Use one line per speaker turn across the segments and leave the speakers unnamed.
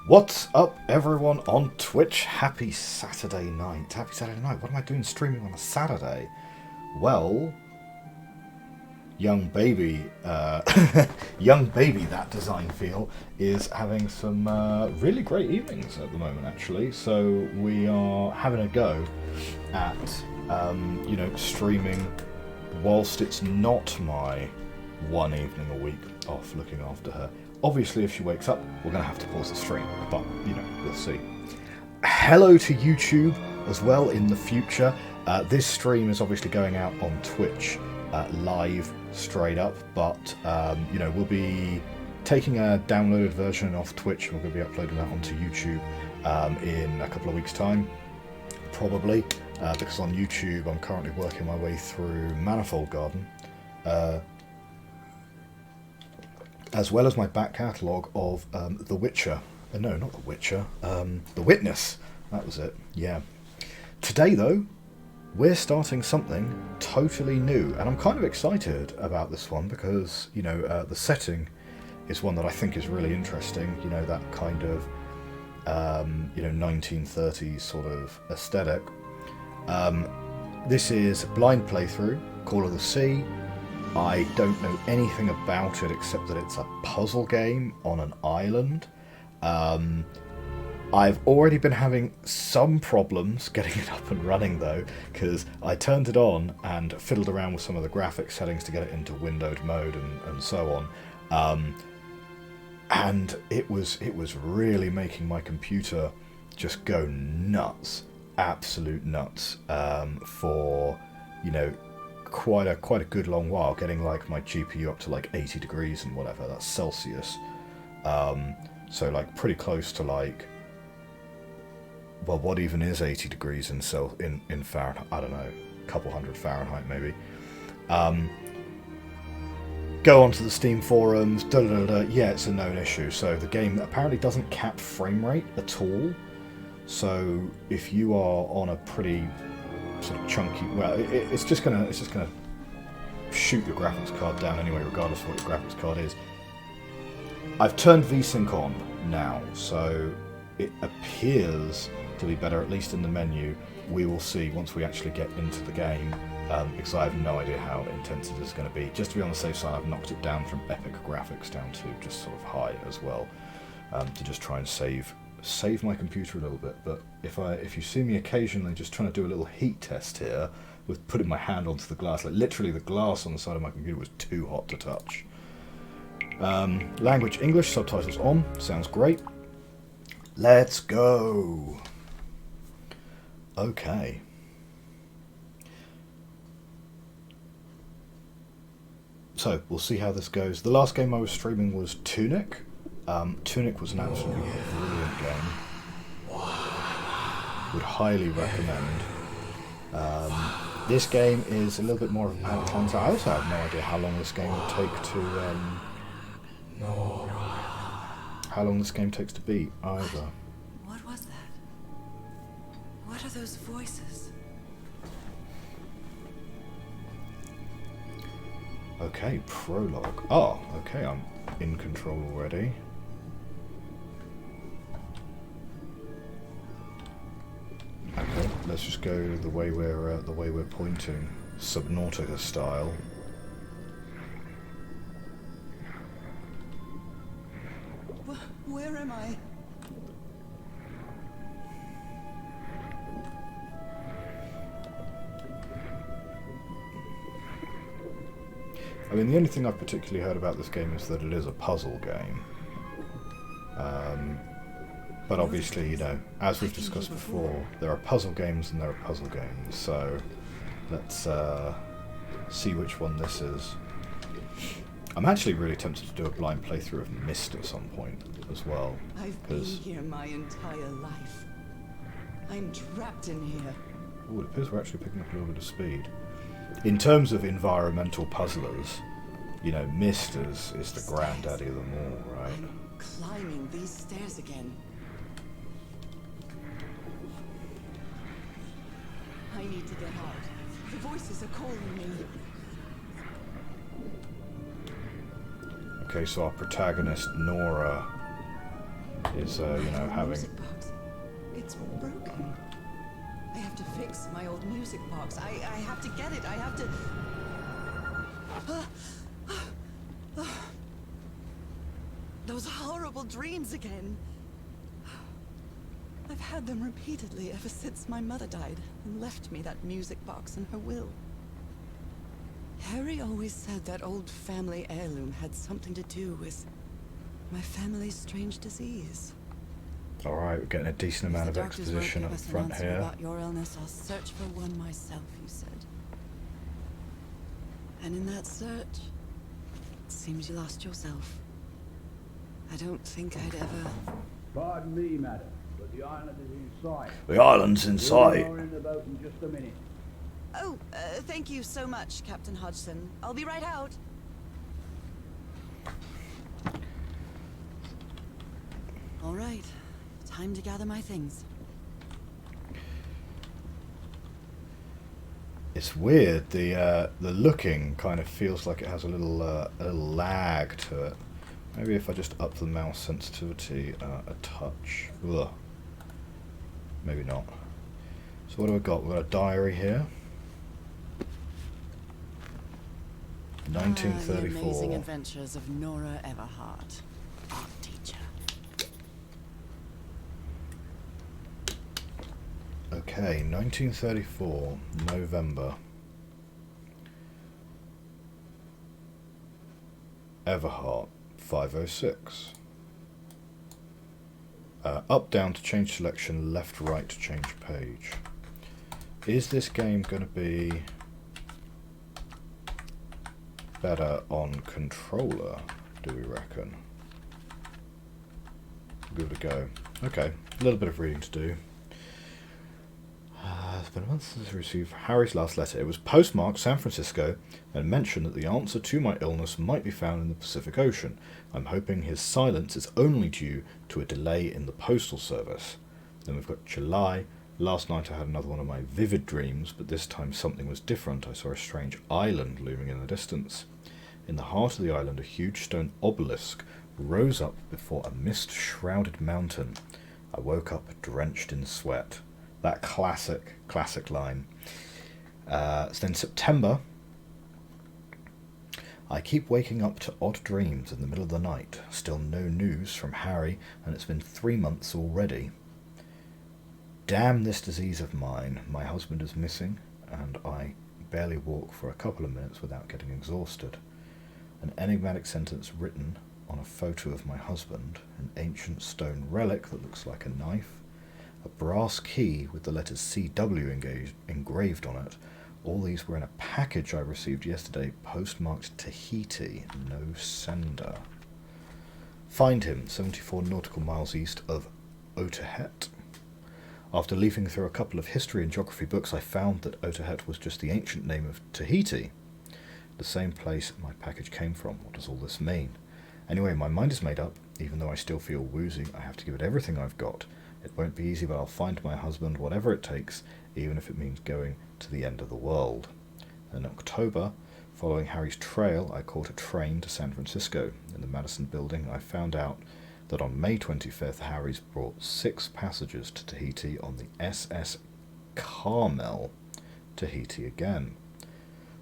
What's up, everyone on Twitch? Happy Saturday night. Happy Saturday night. What am I doing streaming on a Saturday? Well, young baby, young baby, that design feel, is having some really great evenings at the moment, actually. So we are having a go at, streaming whilst it's not my one evening a week off looking after her. Obviously, if she wakes up, we're going to have to pause the stream, but, we'll see. Hello to YouTube as well in the future. This stream is obviously going out on Twitch live straight up, but, we'll be taking a downloaded version off Twitch and we're going to be uploading that onto YouTube in a couple of weeks' time, probably, because on YouTube I'm currently working my way through Manifold Garden. As well as my back catalogue of The Witcher. No, not The Witcher. The Witness. That was it. Yeah. Today, though, we're starting something totally new. And I'm kind of excited about this one because, the setting is one that I think is really interesting. That kind of, 1930s sort of aesthetic. This is Blind Playthrough, Call of the Sea. I don't know anything about it except that it's a puzzle game on an island. I've already been having some problems getting it up and running though, because I turned it on and fiddled around with some of the graphics settings to get it into windowed mode and so on. And it was really making my computer just go nuts, absolute nuts, for, quite a good long while, getting like my GPU up to like 80 degrees and whatever, that's Celsius. So like pretty close to like, well, what even is 80 degrees in Fahrenheit? I don't know, a couple hundred Fahrenheit maybe. Go onto the Steam forums, yeah, it's a known issue. So the game apparently doesn't cap frame rate at all. So if you are on a pretty sort of chunky, well, it's just gonna shoot your graphics card down anyway, regardless of what your graphics card is. I've turned VSync on now, so it appears to be better, at least in the menu. We will see once we actually get into the game, because I have no idea how intense it is going to be. Just to be on the safe side, I've knocked it down from epic graphics down to just sort of high as well, to just try and save my computer a little bit. But if you see me occasionally just trying to do a little heat test here with putting my hand onto the glass, like literally the glass on the side of my computer was too hot to touch. Language English, subtitles on, sounds great. Let's go. Okay. So we'll see how this goes. The last game I was streaming was Tunic. Tunic was an absolutely brilliant game. Would highly recommend. This game is a little bit more of a palate cleanser. I also have no idea how long this game would take to beat either.
What was that? What are those voices?
Okay, prologue. Oh, okay, I'm in control already. Okay, let's just go the way we're pointing, Subnautica style.
Where am I?
I mean, the only thing I've particularly heard about this game is that it is a puzzle game. But obviously, as we've discussed before, there are puzzle games and there are puzzle games, so let's see which one this is. I'm actually really tempted to do a blind playthrough of Myst at some point as well.
I've been here my entire life. I'm trapped in here.
Oh, it appears we're actually picking up a little bit of speed. In terms of environmental puzzlers, Myst is the granddaddy of them all, right?
I'm climbing these stairs again. I need to get out. The voices are calling me.
Okay, so our protagonist, Norah, is, you know, having...
Music box. It's broken. I have to fix my old music box. I have to get it. I have to... Those horrible dreams again. I've had them repeatedly ever since my mother died and left me that music box in her will. Harry always said that old family heirloom had something to do with my family's strange disease.
Alright, we're getting a decent amount of exposition up front here.
About your illness, I'll search for one myself, you said. And in that search, it seems you lost yourself. I don't think I'd ever...
Pardon me, madam, but the island is in sight.
The island's in sight.
We're in the boat in just a minute.
Oh, thank you so much, Captain Hodgson. I'll be right out. All right. Time to gather my things.
It's weird. The looking kind of feels like it has a little lag to it. Maybe if I just up the mouse sensitivity a touch. Ugh. Maybe not. So what do we got? We've got a diary here.
The
1934.
amazing adventures of Norah Everhart, art teacher.
Okay, 1934, November. Everhart, 506. Up, down to change selection, left, right to change page. Is this game going to be better on controller, do we reckon? Give it a go. Okay, a little bit of reading to do. It's been a month since I received Harry's last letter. It was postmarked San Francisco and mentioned that the answer to my illness might be found in the Pacific Ocean. I'm hoping his silence is only due to a delay in the postal service. Then we've got July. Last night I had another one of my vivid dreams, but this time something was different. I saw a strange island looming in the distance. In the heart of the island, a huge stone obelisk rose up before a mist-shrouded mountain. I woke up drenched in sweat. That classic line. So then September, I keep waking up to odd dreams in the middle of the night. Still no news from Harry, and it's been 3 months already. Damn this disease of mine. My husband is missing, and I barely walk for a couple of minutes without getting exhausted. An enigmatic sentence written on a photo of my husband, an ancient stone relic that looks like a knife, a brass key with the letters CW engraved on it. All these were in a package I received yesterday, postmarked Tahiti, no sender. Find him, 74 nautical miles east of Otahet. After leafing through a couple of history and geography books, I found that Otahet was just the ancient name of Tahiti, the same place my package came from. What does all this mean? Anyway, my mind is made up. Even though I still feel woozy, I have to give it everything I've got. It won't be easy, but I'll find my husband, whatever it takes, even if it means going to the end of the world. In October, following Harry's trail, I caught a train to San Francisco. In the Madison building, I found out that on May 25th, Harry's brought 6 passengers to Tahiti on the SS Carmel. Tahiti again.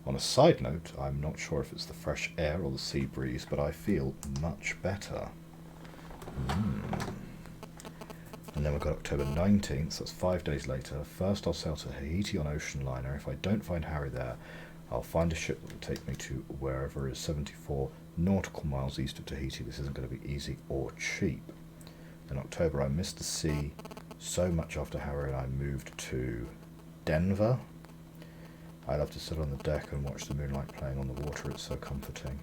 On a side note, I'm not sure if it's the fresh air or the sea breeze, but I feel much better. And then we've got October 19th, that's 5 days later. First I'll sail to Tahiti on ocean liner. If I don't find Harry there, I'll find a ship that will take me to wherever is 74 nautical miles east of Tahiti. This isn't going to be easy or cheap. In October I missed the sea so much after Harry and I moved to Denver. I love to sit on the deck and watch the moonlight playing on the water, it's so comforting.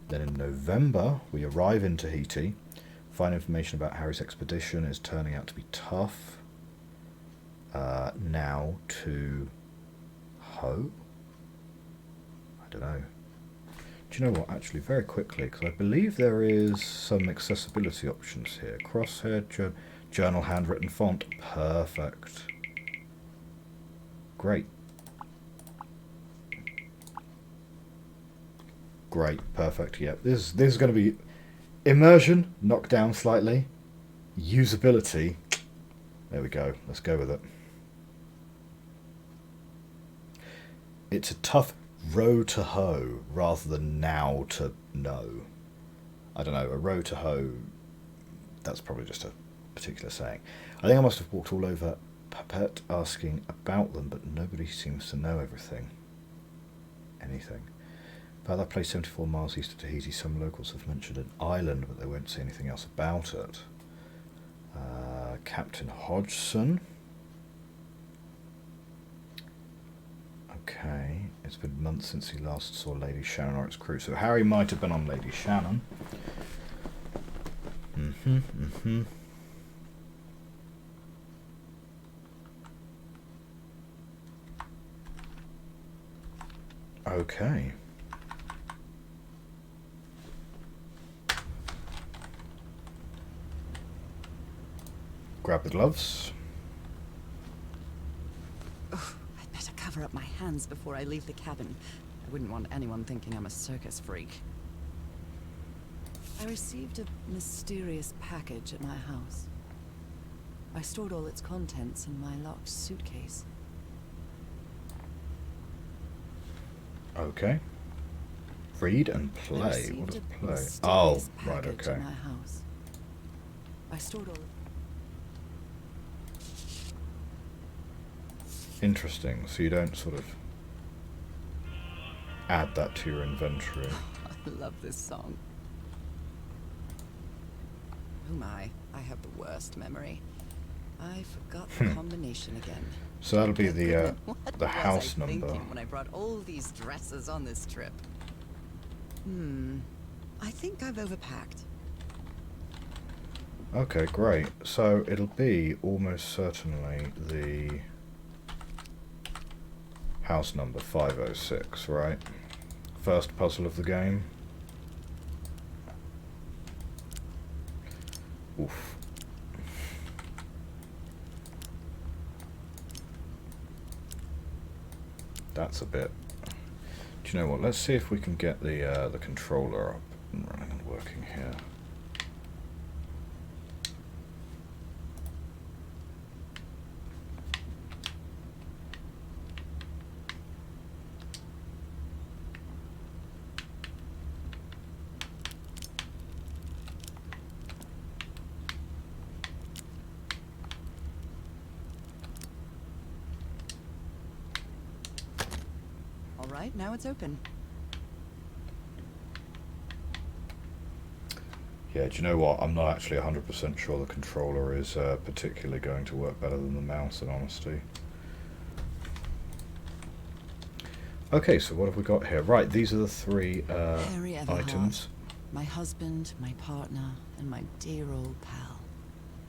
Then in November we arrive in Tahiti. Find information about Harry's expedition is turning out to be tough. Now to Ho? I don't know. Do you know what, actually, very quickly, because I believe there is some accessibility options here. Crosshair, journal, handwritten font. Perfect. Great. Great, perfect, yeah. This is going to be Immersion, knocked down slightly. Usability, there we go. Let's go with it. It's a tough row to hoe rather than now to know. I don't know, a row to hoe, that's probably just a particular saying. I think I must have walked all over Papet asking about them, but nobody seems to know anything. About that place 74 miles east of Tahiti, some locals have mentioned an island, but they won't say anything else about it. Captain Hodgson. Okay, it's been months since he last saw Lady Shannon or its crew, so Harry might have been on Lady Shannon. Okay. Grab the gloves.
Oh, I'd better cover up my hands before I leave the cabin. I wouldn't want anyone thinking I'm a circus freak. I received a mysterious package at my house. I stored all its contents in my locked suitcase.
Okay. Read and
I
play.
received
What is
a
play?
mysterious
Oh, right,
package
okay.
at my house. I stored all.
Interesting. So you don't sort of add that to your inventory.
I love this song. Oh my, I have the worst memory. I forgot the combination again.
So that'll be
Good
the
goodness, what was
house
I
number.
thinking when I brought all these dresses on this trip? I think I've overpacked.
Okay, great. So it'll be almost certainly the house number 506, right? First puzzle of the game. Oof. That's a bit. Do you know what? Let's see if we can get the controller up and running and working here.
All right, now it's open.
Yeah, do you know what? I'm not actually 100% sure the controller is particularly going to work better than the mouse, in honesty. Okay, so what have we got here? Right, these are the three
Harry Everhart,
items.
my husband, my partner, and my dear old pal.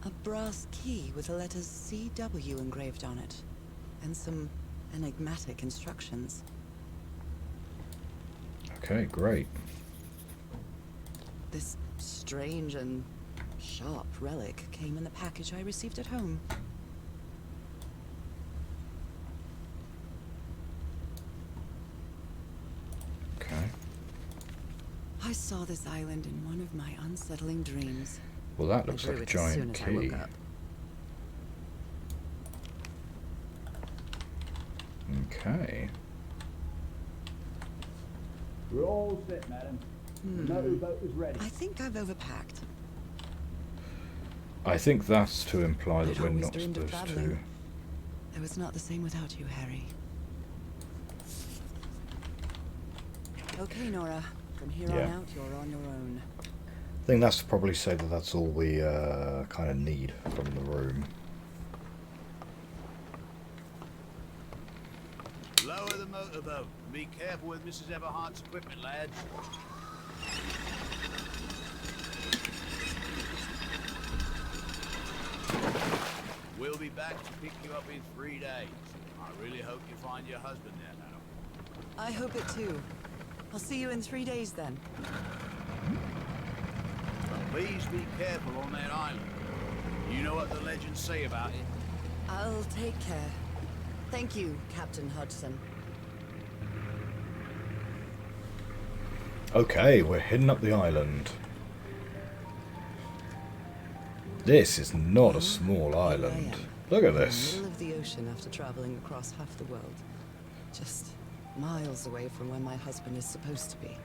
A brass key with the letters CW engraved on it, and some enigmatic instructions.
Okay, great.
This strange and sharp relic came in the package I received at home.
Okay.
I saw this island in one of my unsettling dreams.
Well, that
I
looks
drew
like a
it as soon
giant
as I woke
key.
up.
Okay.
We're all set, madam. The motorboat is ready.
I think I've overpacked.
I think that's to imply that
I'd
we're
always
not
dreamed of
supposed to.
traveling. It was not the same without you, Harry. Okay, Norah. From here on
Yeah.
out, you're on your own.
I think that's to probably say that that's all we kind of need from the room.
Lower the motorboat. Be careful with Mrs. Everhart's equipment, lads. We'll be back to pick you up in 3 days. I really hope you find your husband there, madam.
I hope it too. I'll see you in 3 days then.
But please be careful on that island. You know what the legends say about it.
I'll take care. Thank you, Captain Hodgson.
Okay, we're heading up the island. This is not a
Well,
small
here I
island.
am,
Look at
in
this.
the middle of the ocean after traveling across half the world. Just miles away from where my husband is supposed to be.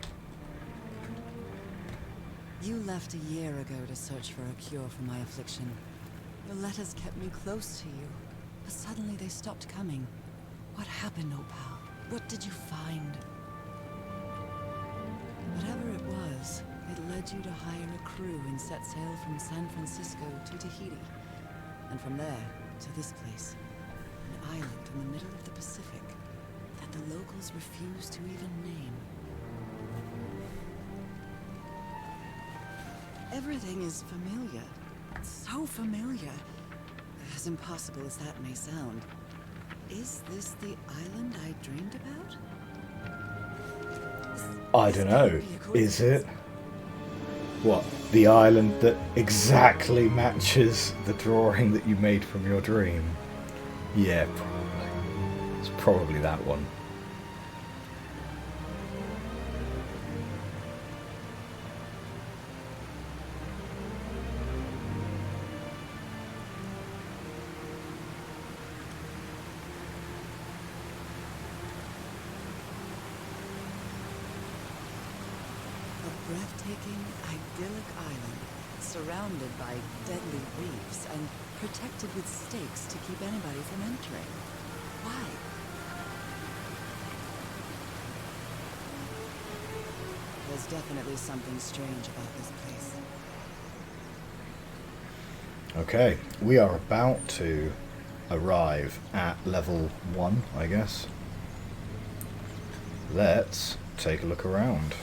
You left a year ago to search for a cure for my affliction. Your letters kept me close to you, but suddenly they stopped coming. What happened, Opal? What did you find? Whatever it was, it led you to hire a crew and set sail from San Francisco to Tahiti. And from there, to this place. An island in the middle of the Pacific that the locals refuse to even name. Everything is familiar. So familiar. As impossible as that may sound. Is this the island I dreamed about?
I don't know. Is it? What? The island that exactly matches the drawing that you made from your dream? Yeah, probably. It's probably that one.
A breathtaking, idyllic island, surrounded by deadly reefs and protected with stakes to keep anybody from entering. Why? There's definitely something strange about this place.
Okay, we are about to arrive at level 1, I guess. Let's take a look around.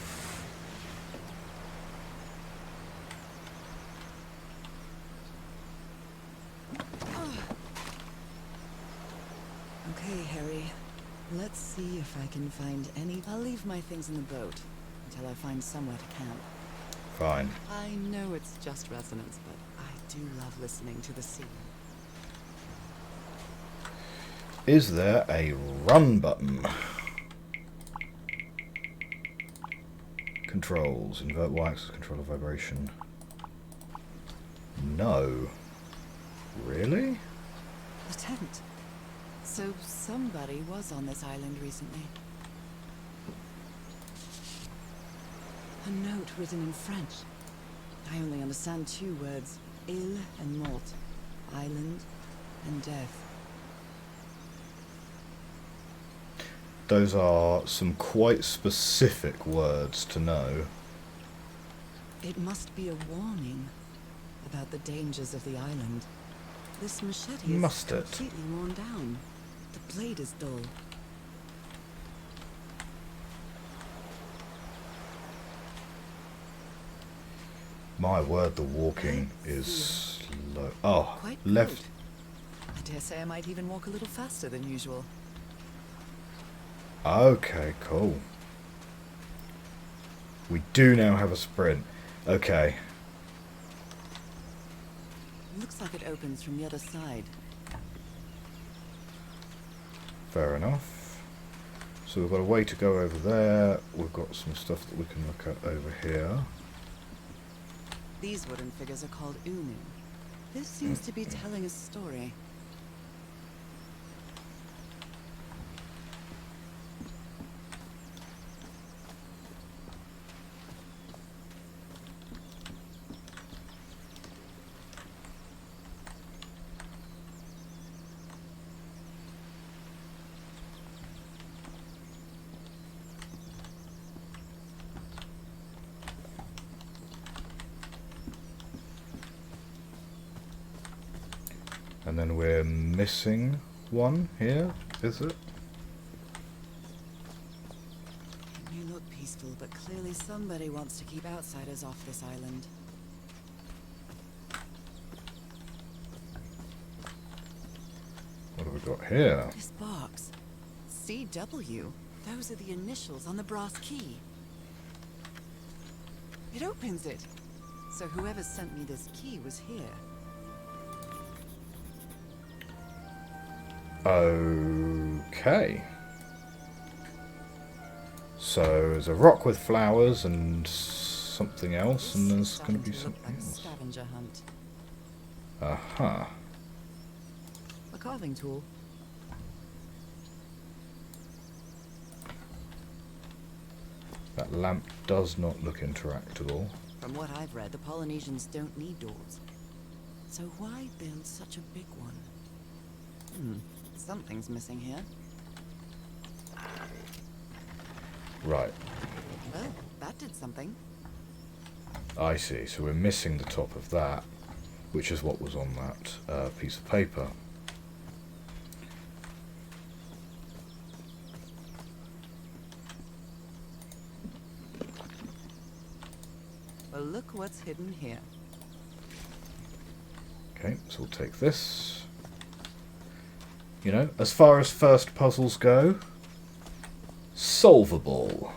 Okay, Harry. Let's see if I can find any... I'll leave my things in the boat until I find somewhere to camp.
Fine.
I know it's just resonance, but I do love listening to the sea.
Is there a run button? Controls. Invert Y-axis control of vibration. No. Really?
The tent. So somebody was on this island recently. A note written in French. I only understand 2 words. Île and mort. Island and death.
Those are some quite specific words to know.
It must be a warning about the dangers of the island. This machete is
Must it?
completely worn down. The blade is dull.
My word, the walking is slow. Oh,
Quite
left.
good. I dare say I might even walk a little faster than usual.
Okay, cool. We do now have a sprint. Okay.
Looks like it opens from the other side.
Fair enough. So we've got a way to go over there. We've got some stuff that we can look at over here.
These wooden figures are called Unu. This seems to be telling a story.
And then we're missing one here, is it?
It may look peaceful, but clearly somebody wants to keep outsiders off this island.
What have we got here?
This box. CW. Those are the initials on the brass key. It opens it. So whoever sent me this key was here.
Okay. So there's a rock with flowers and something else, and there's going to be something
Like a
else.
scavenger hunt.
Aha.
A carving tool.
That lamp does not look interactable.
From what I've read, the Polynesians don't need doors. So why build such a big one? Something's missing here.
Right.
Well, that did something.
I see. So we're missing the top of that, which is what was on that piece of paper.
Well, look what's hidden here.
Okay, so we'll take this. You know, as far as first puzzles go, solvable.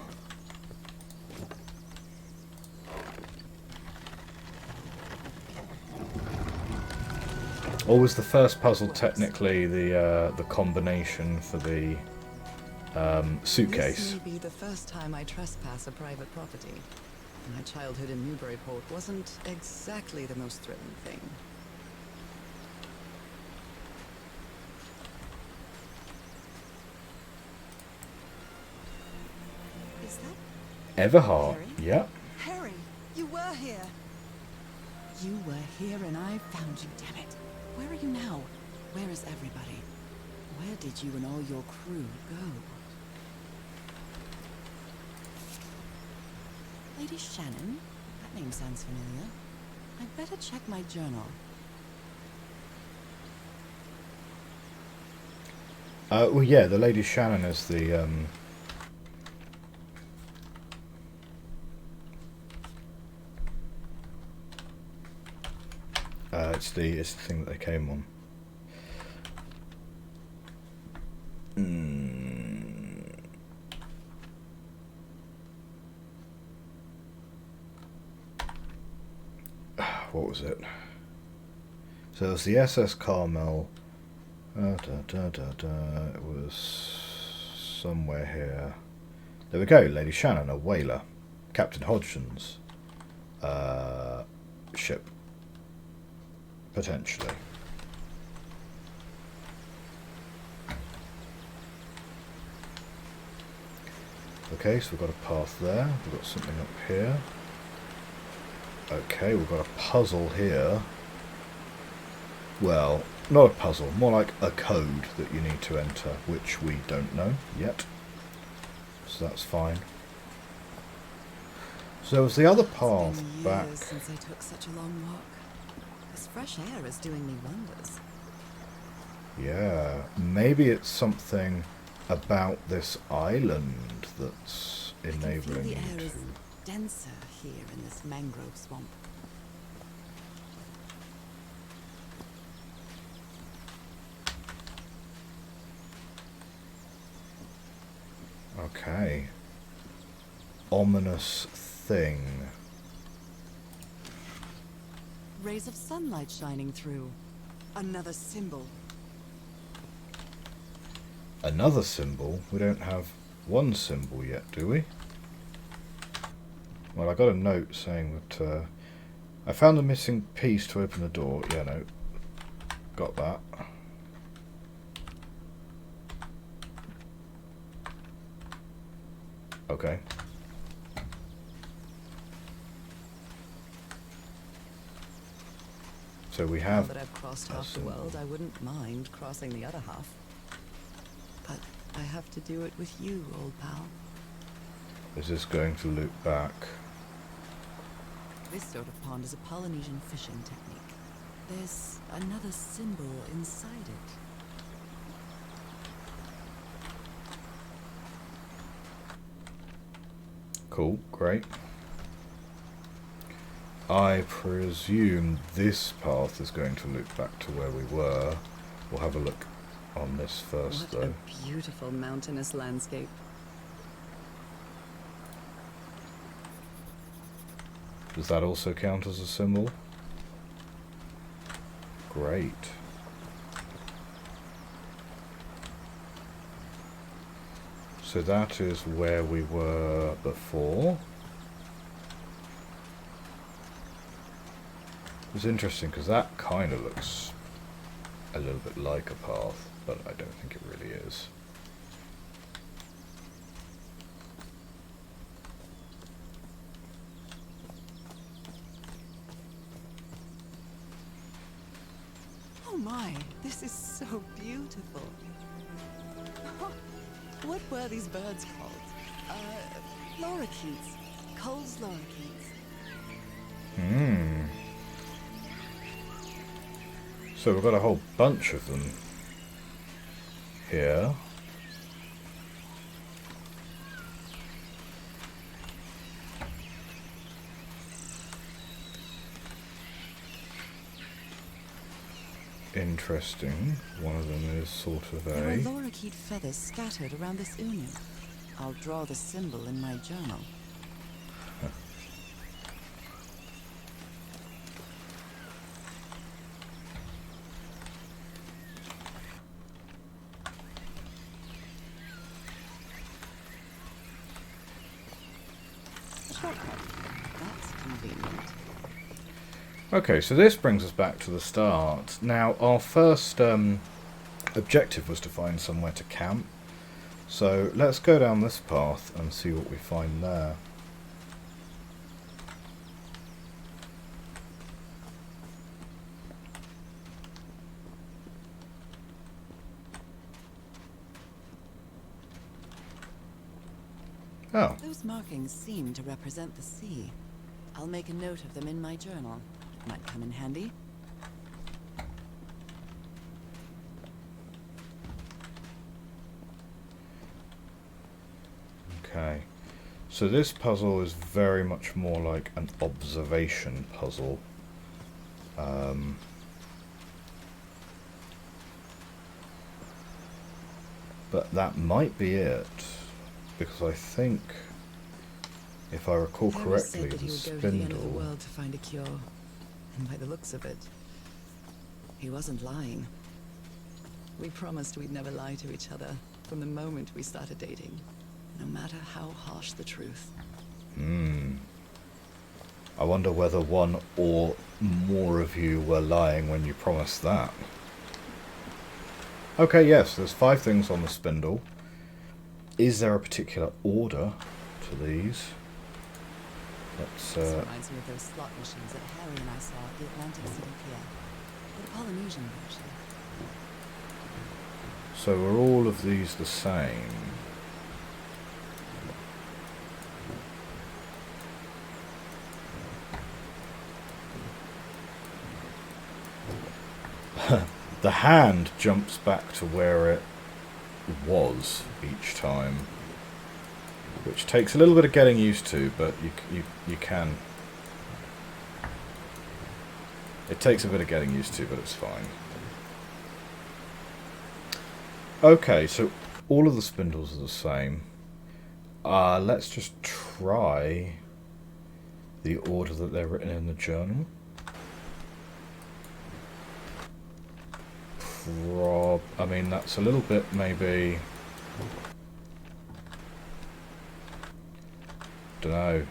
Or was the first puzzle technically the combination for the suitcase?
This may be the first time I trespass a private property. My childhood in Newburyport wasn't exactly the most thrilling thing. Is that
Everhart,
Harry?
yeah.
Harry? You were here. You were here and I found you, damn it. Where are you now? Where is everybody? Where did you and all your crew go? Lady Shannon? That name sounds familiar. I'd better check my journal.
Well, yeah, the Lady Shannon is the it's the thing that they came on. What was it? So it was the SS Carmel. It was somewhere here. There we go. Lady Shannon, a whaler. Captain Hodgson's ship. Potentially. Okay, so we've got a path there. We've got something up here. Okay, we've got a puzzle here. Well, not a puzzle, more like a code that you need to enter, which we don't know yet. So that's fine. So it's the other path back.
It's been years since I took such a long walk. This fresh air is doing me wonders.
Yeah, maybe it's something about this island that's enabling
I
you
can feel the air
to...
is denser here in this mangrove swamp.
Okay. Ominous thing.
Rays of sunlight shining through. Another symbol.
Another symbol? We don't have one symbol yet, do we? Well, I got a note saying that I found the missing piece to open the door. Yeah, no. Got that. Okay. So we
Now
have
that I've crossed
a
half the
symbol.
world, I wouldn't mind crossing the other half. But I have to do it with you, old pal.
Is this going to loop back?
This sort of pond is a Polynesian fishing technique. There's another symbol inside it.
Cool, great. I presume this path is going to loop back to where we were. We'll have a look on this first,
What
though.
a beautiful mountainous landscape.
Does that also count as a symbol? Great. So that is where we were before. It's interesting because that kind of looks a little bit like a path, but I don't think it really is.
Oh my, this is so beautiful. What were these birds called? Lorikeets. Cole's lorikeets.
Hmm. So we've got a whole bunch of them here. Interesting. One of them is sort of a...
There are lorikeet feathers scattered around this union. I'll draw the symbol in my journal. Shortcut. That's convenient.
Okay, so this brings us back to the start. Now, our first objective was to find somewhere to camp. So let's go down this path and see what we find there. Oh.
Those markings seem to represent the sea. I'll make a note of them in my journal. It might come in handy.
Okay. So this puzzle is very much more like an observation puzzle. But that might be it, because I think, if I recall correctly,
said that
the
he would go to the end of the
spindle...
world to find a cure. And by the looks of it, he wasn't lying. We promised we'd never lie to each other from the moment we started dating, no matter how harsh the truth.
I wonder whether one or more of you were lying when you promised that. Okay, yes, there's 5 things on the spindle. Is there a particular order to these? Let's,
This reminds me of those slot machines that Harry and I saw at the Atlantic City Pier. The Polynesian version.
So are all of these the same? The hand jumps back to where it was each time, which takes a little bit of getting used to, but you can. It takes a bit of getting used to, but it's fine. Okay, so all of the spindles are the same. Let's just try the order that they're written in the journal. I mean, that's a little bit, maybe... Dunno.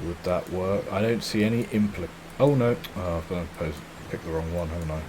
Would that work? I don't see any Oh no, I've done picked the wrong one, haven't I?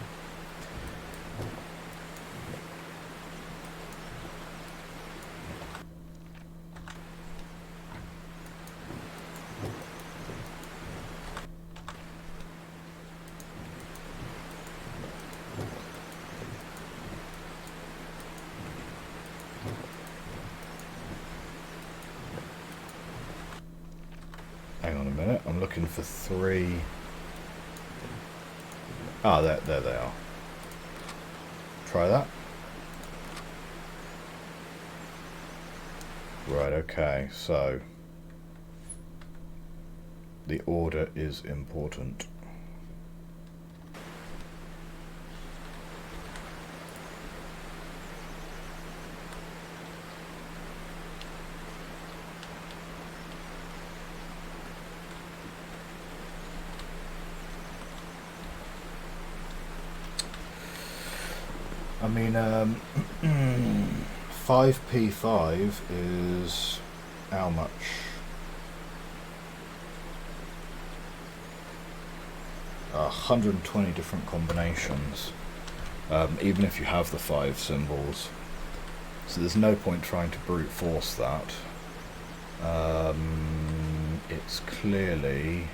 Hang on a minute, I'm looking for 3. Ah, there they are. Try that. Right, okay, so the order is important. I mean, 5p5 is how much? 120 different combinations, even if you have the 5 symbols. So there's no point trying to brute force that. It's clearly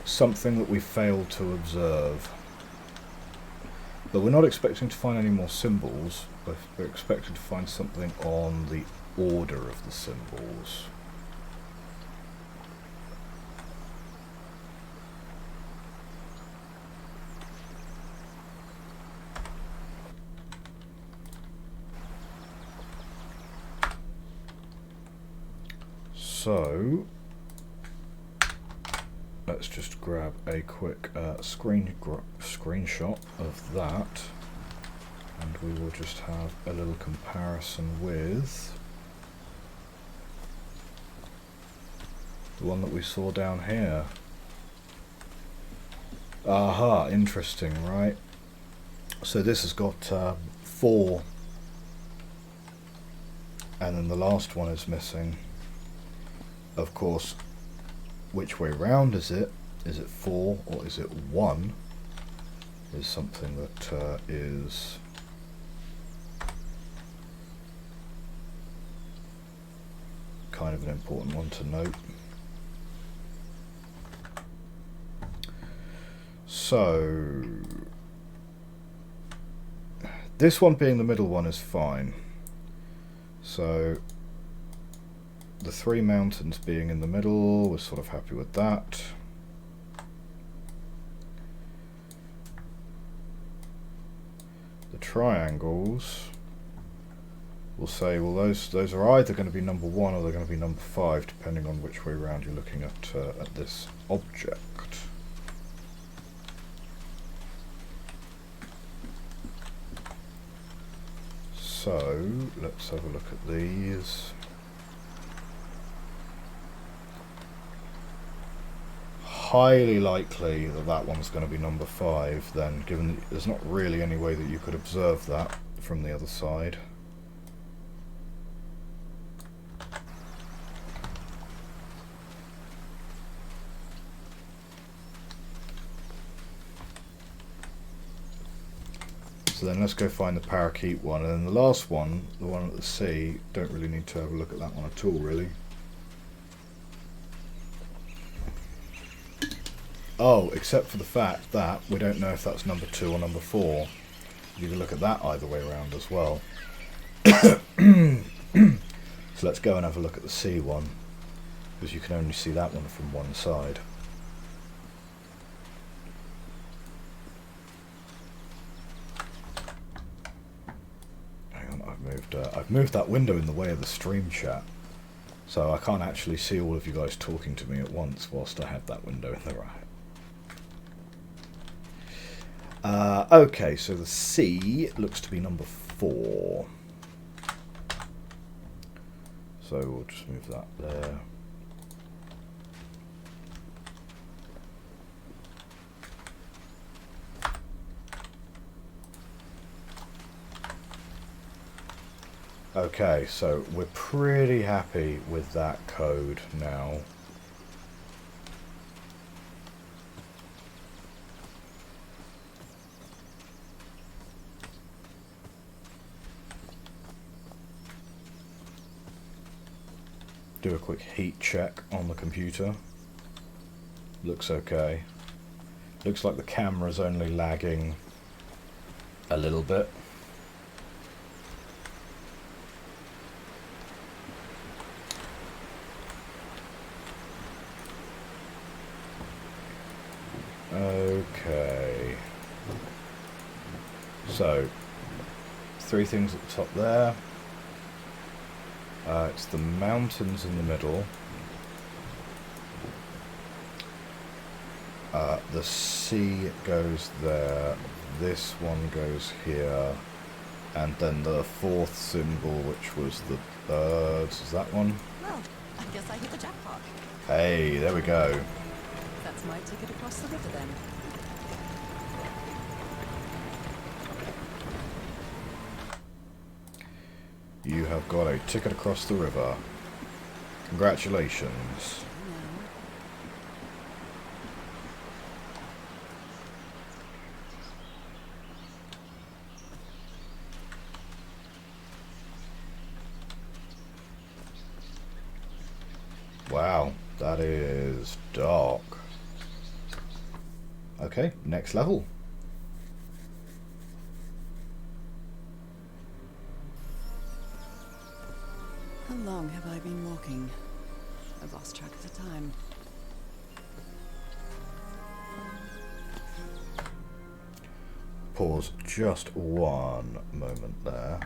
something that we failed to observe. But we're not expecting to find any more symbols, but we're expecting to find something on the order of the symbols. So let's just grab a quick screenshot of that, and we will just have a little comparison with the one that we saw down here. Aha, interesting, right? So this has got 4, and then the last one is missing. Of course, which way round is it? Is it 4 or is it 1? Is something that is kind of an important one to note. So this one being the middle one is fine. So the 3 mountains being in the middle, we're sort of happy with that. The triangles, we'll say, well, those are either going to be number 1 or they're going to be number 5, depending on which way around you're looking at this object. So let's have a look at these. Highly likely that that one's going to be number 5 then, given that there's not really any way that you could observe that from the other side. So then let's go find the parakeet one, and then the last one, the one at the sea, don't really need to have a look at that one at all, really. Oh, except for the fact that we don't know if that's number 2 or number 4. You can look at that either way around as well. So let's go and have a look at the C one, because you can only see that one from one side. Hang on, I've moved that window in the way of the stream chat, so I can't actually see all of you guys talking to me at once whilst I have that window in the right. Okay, so the C looks to be number 4. So we'll just move that there. Okay, so we're pretty happy with that code now. Do a quick heat check on the computer. Looks okay. Looks like the camera's only lagging a little bit. Okay. So, 3 things at the top there. It's the mountains in the middle. The sea goes there. This one goes here. And then the 4th symbol, which was the birds. Is that one?
Well, I guess I hit the jackpot.
Hey, there we go.
That's my ticket across the river then.
You have got a ticket across the river. Congratulations. Wow, that is dark. Okay, next level.
How long have I been walking? I've lost track of the time.
Pause just one moment there.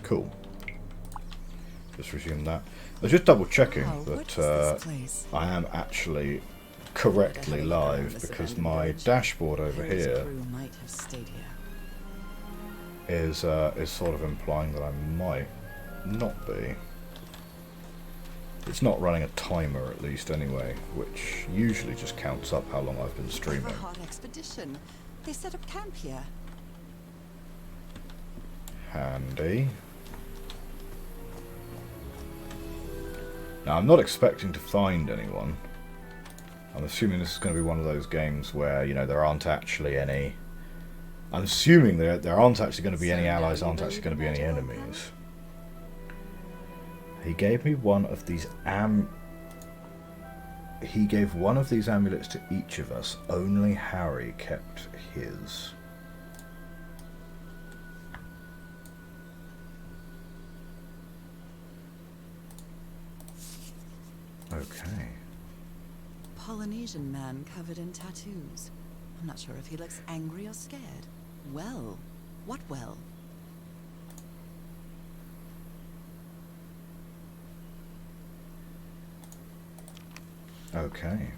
Cool. Just resume that. I was just double checking that I am actually correctly live, because my dashboard over here is sort of implying that I might not be. It's not running a timer, at least, anyway, which usually just counts up how long I've been streaming.
A hot expedition. They set up camp here.
Handy. Now, I'm not expecting to find anyone. I'm assuming this is going to be one of those games where, you know, there aren't actually any... I'm assuming there aren't actually going to be any allies, aren't actually going to be any enemies. He gave me one of these He gave one of these amulets to each of us. Only Harry kept his. Okay.
Polynesian man covered in tattoos. I'm not sure if he looks angry or scared. Well, what well?
Okay.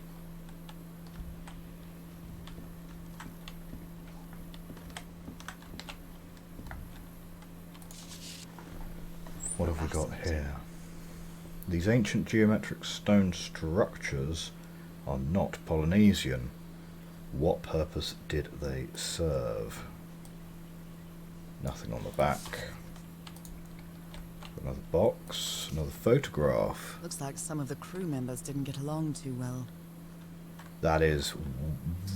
What have we got here? These ancient geometric stone structures are not Polynesian. What purpose did they serve? Nothing on the back. Another box, another photograph.
Looks like some of the crew members didn't get along too well.
That is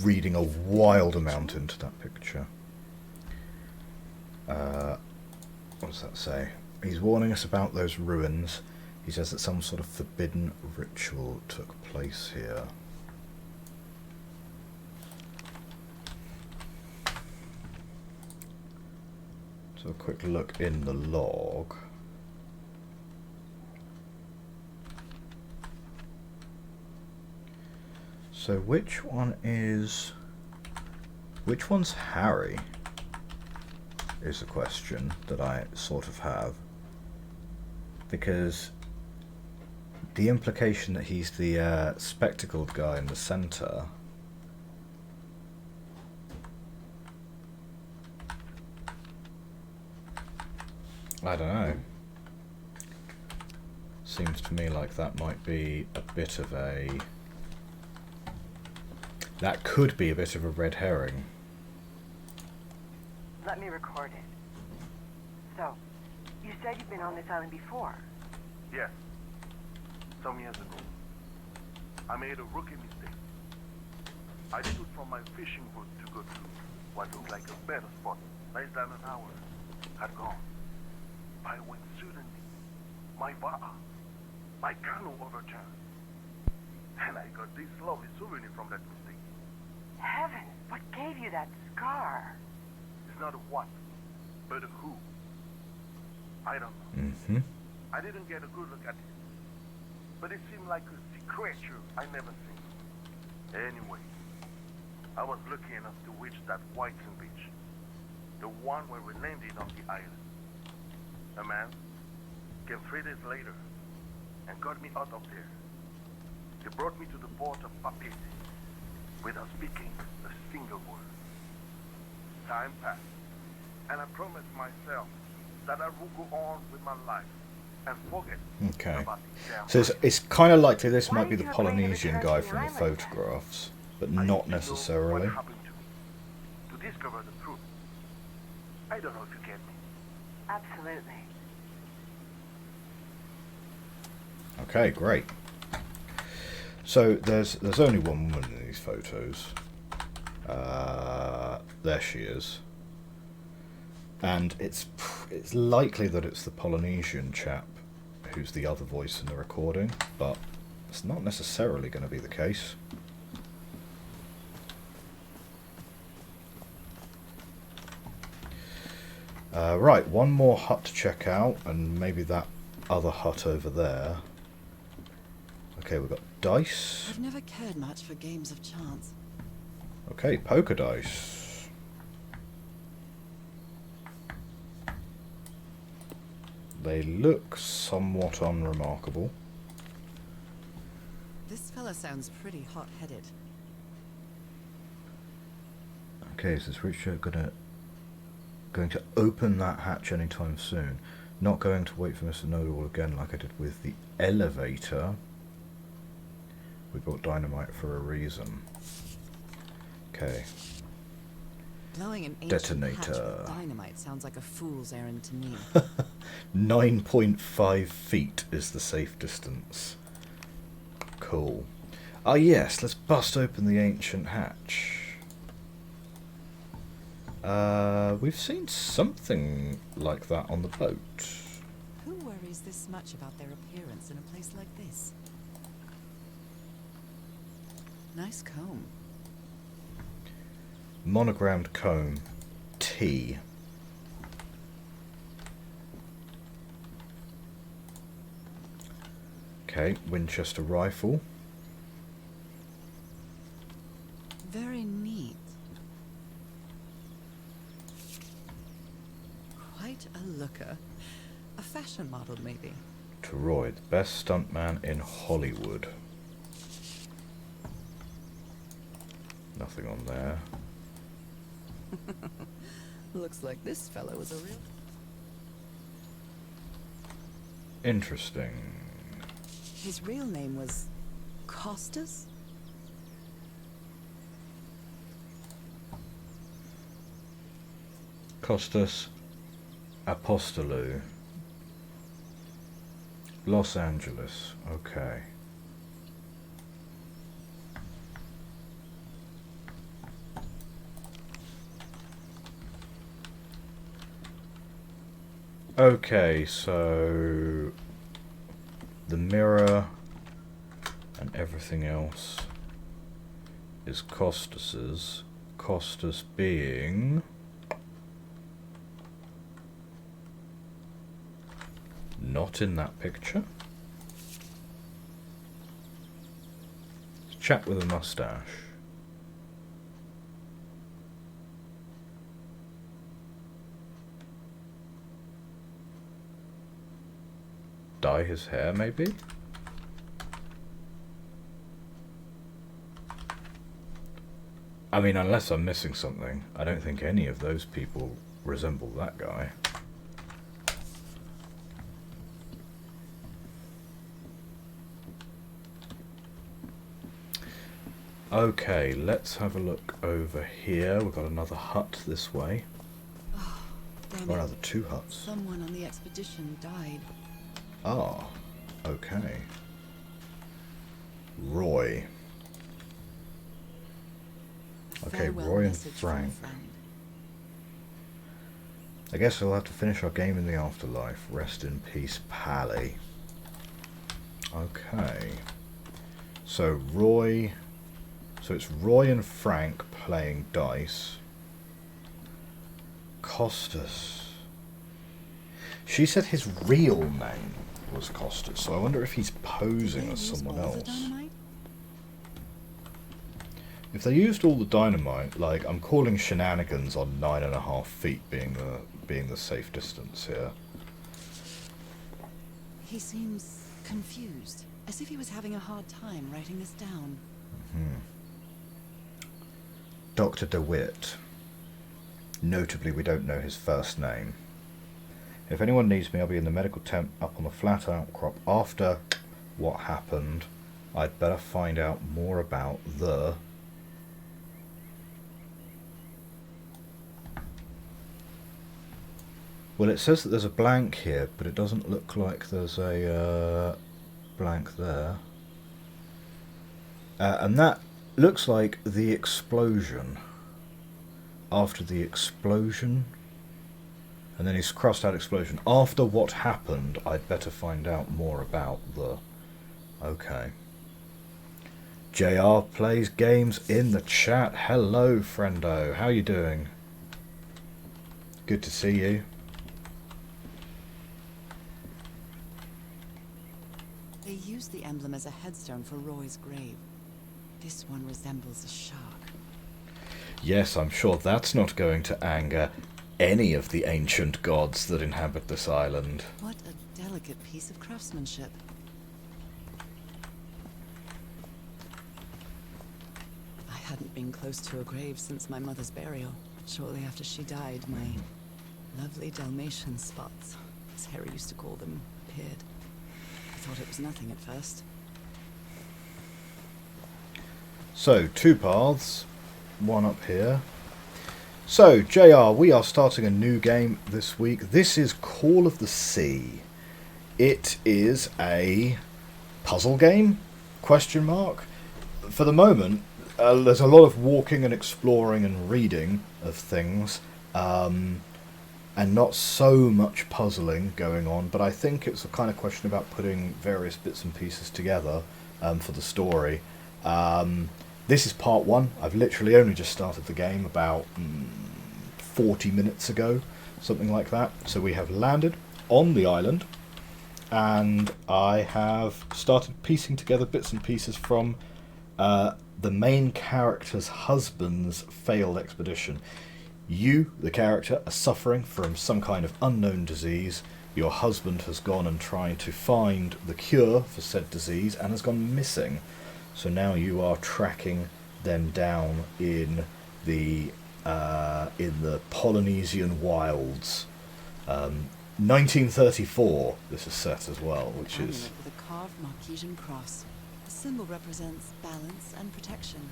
reading a wild amount into that picture. What does that say? He's warning us about those ruins. He says that some sort of forbidden ritual took place here. So a quick look in the log. So which one's Harry is the question that I sort of have, because the implication that he's the spectacled guy in the center I don't know. Seems to me like that might be a bit of a... That could be a bit of a red herring.
Let me record it. So, you said you've been on this island before.
Yes. Some years ago. I made a rookie mistake. I took from my fishing boat to go to what looked like a better spot. Less than an hour had gone. By when suddenly, my va'a, my canoe overturned. And I got this lovely souvenir from that mistake.
Heavens, what gave you that scar?
It's not a what, but a who. I don't know. I didn't get a good look at it. But it seemed like a sea creature I never seen. Anyway, I was lucky enough to reach that Whiteson beach. The one where we landed on the island. A man came 3 days later and got me out of there. He brought me to the port of Papeete without speaking a single word. Time passed, and I promised myself that I would go on with my life and forget about the damn
So it's kind of likely this might be the Polynesian guy from the photographs, but not necessarily.
What happened to me? To discover the truth. I don't know if you get me.
Absolutely.
Okay, great. So there's only one woman in these photos. There she is. And it's likely that it's the Polynesian chap who's the other voice in the recording, but it's not necessarily going to be the case. Right, one more hut to check out, and maybe that other hut over there. Okay, we've got dice.
I've never cared much for games of chance.
Okay, poker dice. They look somewhat unremarkable.
This fella sounds pretty hot-headed.
Okay, is this Richard going to open that hatch anytime soon? Not going to wait for Mr. Know-it-all again like I did with the elevator. We bought dynamite for a reason. Okay.
Blowing an ancient
Detonator.
hatch with dynamite sounds like a fool's errand to me.
9.5 feet is the safe distance. Cool. Ah yes, let's bust open the ancient hatch. We've seen something like that on the boat.
Who worries this much about their appearance in a place like this? Nice comb.
Monogrammed comb. T. Okay, Winchester rifle.
Very neat. Quite a looker. A fashion model, maybe.
Troy, the best stuntman in Hollywood. Nothing on there.
Looks like this fellow was a real...
Interesting.
His real name was... Costas?
Costas Apostolou. Los Angeles. Okay. Okay, so the mirror and everything else is Costas's. Costas being not in that picture. Chap with a mustache. Dye his hair, maybe? I mean, unless I'm missing something, I don't think any of those people resemble that guy. Okay, let's have a look over here. We've got another hut this way.
Damn
Or
it.
rather, two huts.
Someone on the expedition died.
Ah, okay. Roy.
A
Okay,
farewell
Roy and
message from a
Frank.
friend.
I guess we'll have to finish our game in the afterlife. Rest in peace, Pally. Okay. So Roy... So it's Roy and Frank playing dice. Costas. She said his real name was Costas, so I wonder if he's posing
Did they
as
use
someone
all the
else.
dynamite?
If they used all the dynamite, like, I'm calling shenanigans on 9.5 feet being the safe distance here.
He seems confused, as if he was having a hard time writing this down.
Dr. DeWitt. Notably, we don't know his first name. If anyone needs me, I'll be in the medical tent up on the flat outcrop after what happened. I'd better find out more about the... Well, it says that there's a blank here, but it doesn't look like there's a blank there. And that looks like the explosion. After the explosion. And then he's crossed out explosion. After what happened, I'd better find out more about the... Okay. JR plays games in the chat. Hello, friendo. How you doing? Good to see you.
They used the emblem as a headstone for Roy's grave. This one resembles a shark.
Yes, I'm sure that's not going to anger any of the ancient gods that inhabit this island.
What a delicate piece of craftsmanship. I hadn't been close to a grave since my mother's burial. Shortly after she died, my lovely Dalmatian spots, as Harry used to call them, appeared. I thought it was nothing at first.
So, 2 paths. One up here. So, JR, we are starting a new game this week. This is Call of the Sea. It is a puzzle game? Question mark. For the moment, there's a lot of walking and exploring and reading of things, and not so much puzzling going on, but I think it's a kind of question about putting various bits and pieces together for the story. This is part 1. I've literally only just started the game about 40 minutes ago, something like that. So we have landed on the island, and I have started piecing together bits and pieces from the main character's husband's failed expedition. You, the character, are suffering from some kind of unknown disease. Your husband has gone and tried to find the cure for said disease and has gone missing. So now you are tracking them down in the Polynesian wilds. 1934 this is set as well, which is...
With a carved Marquesian cross. The symbol represents balance and protection.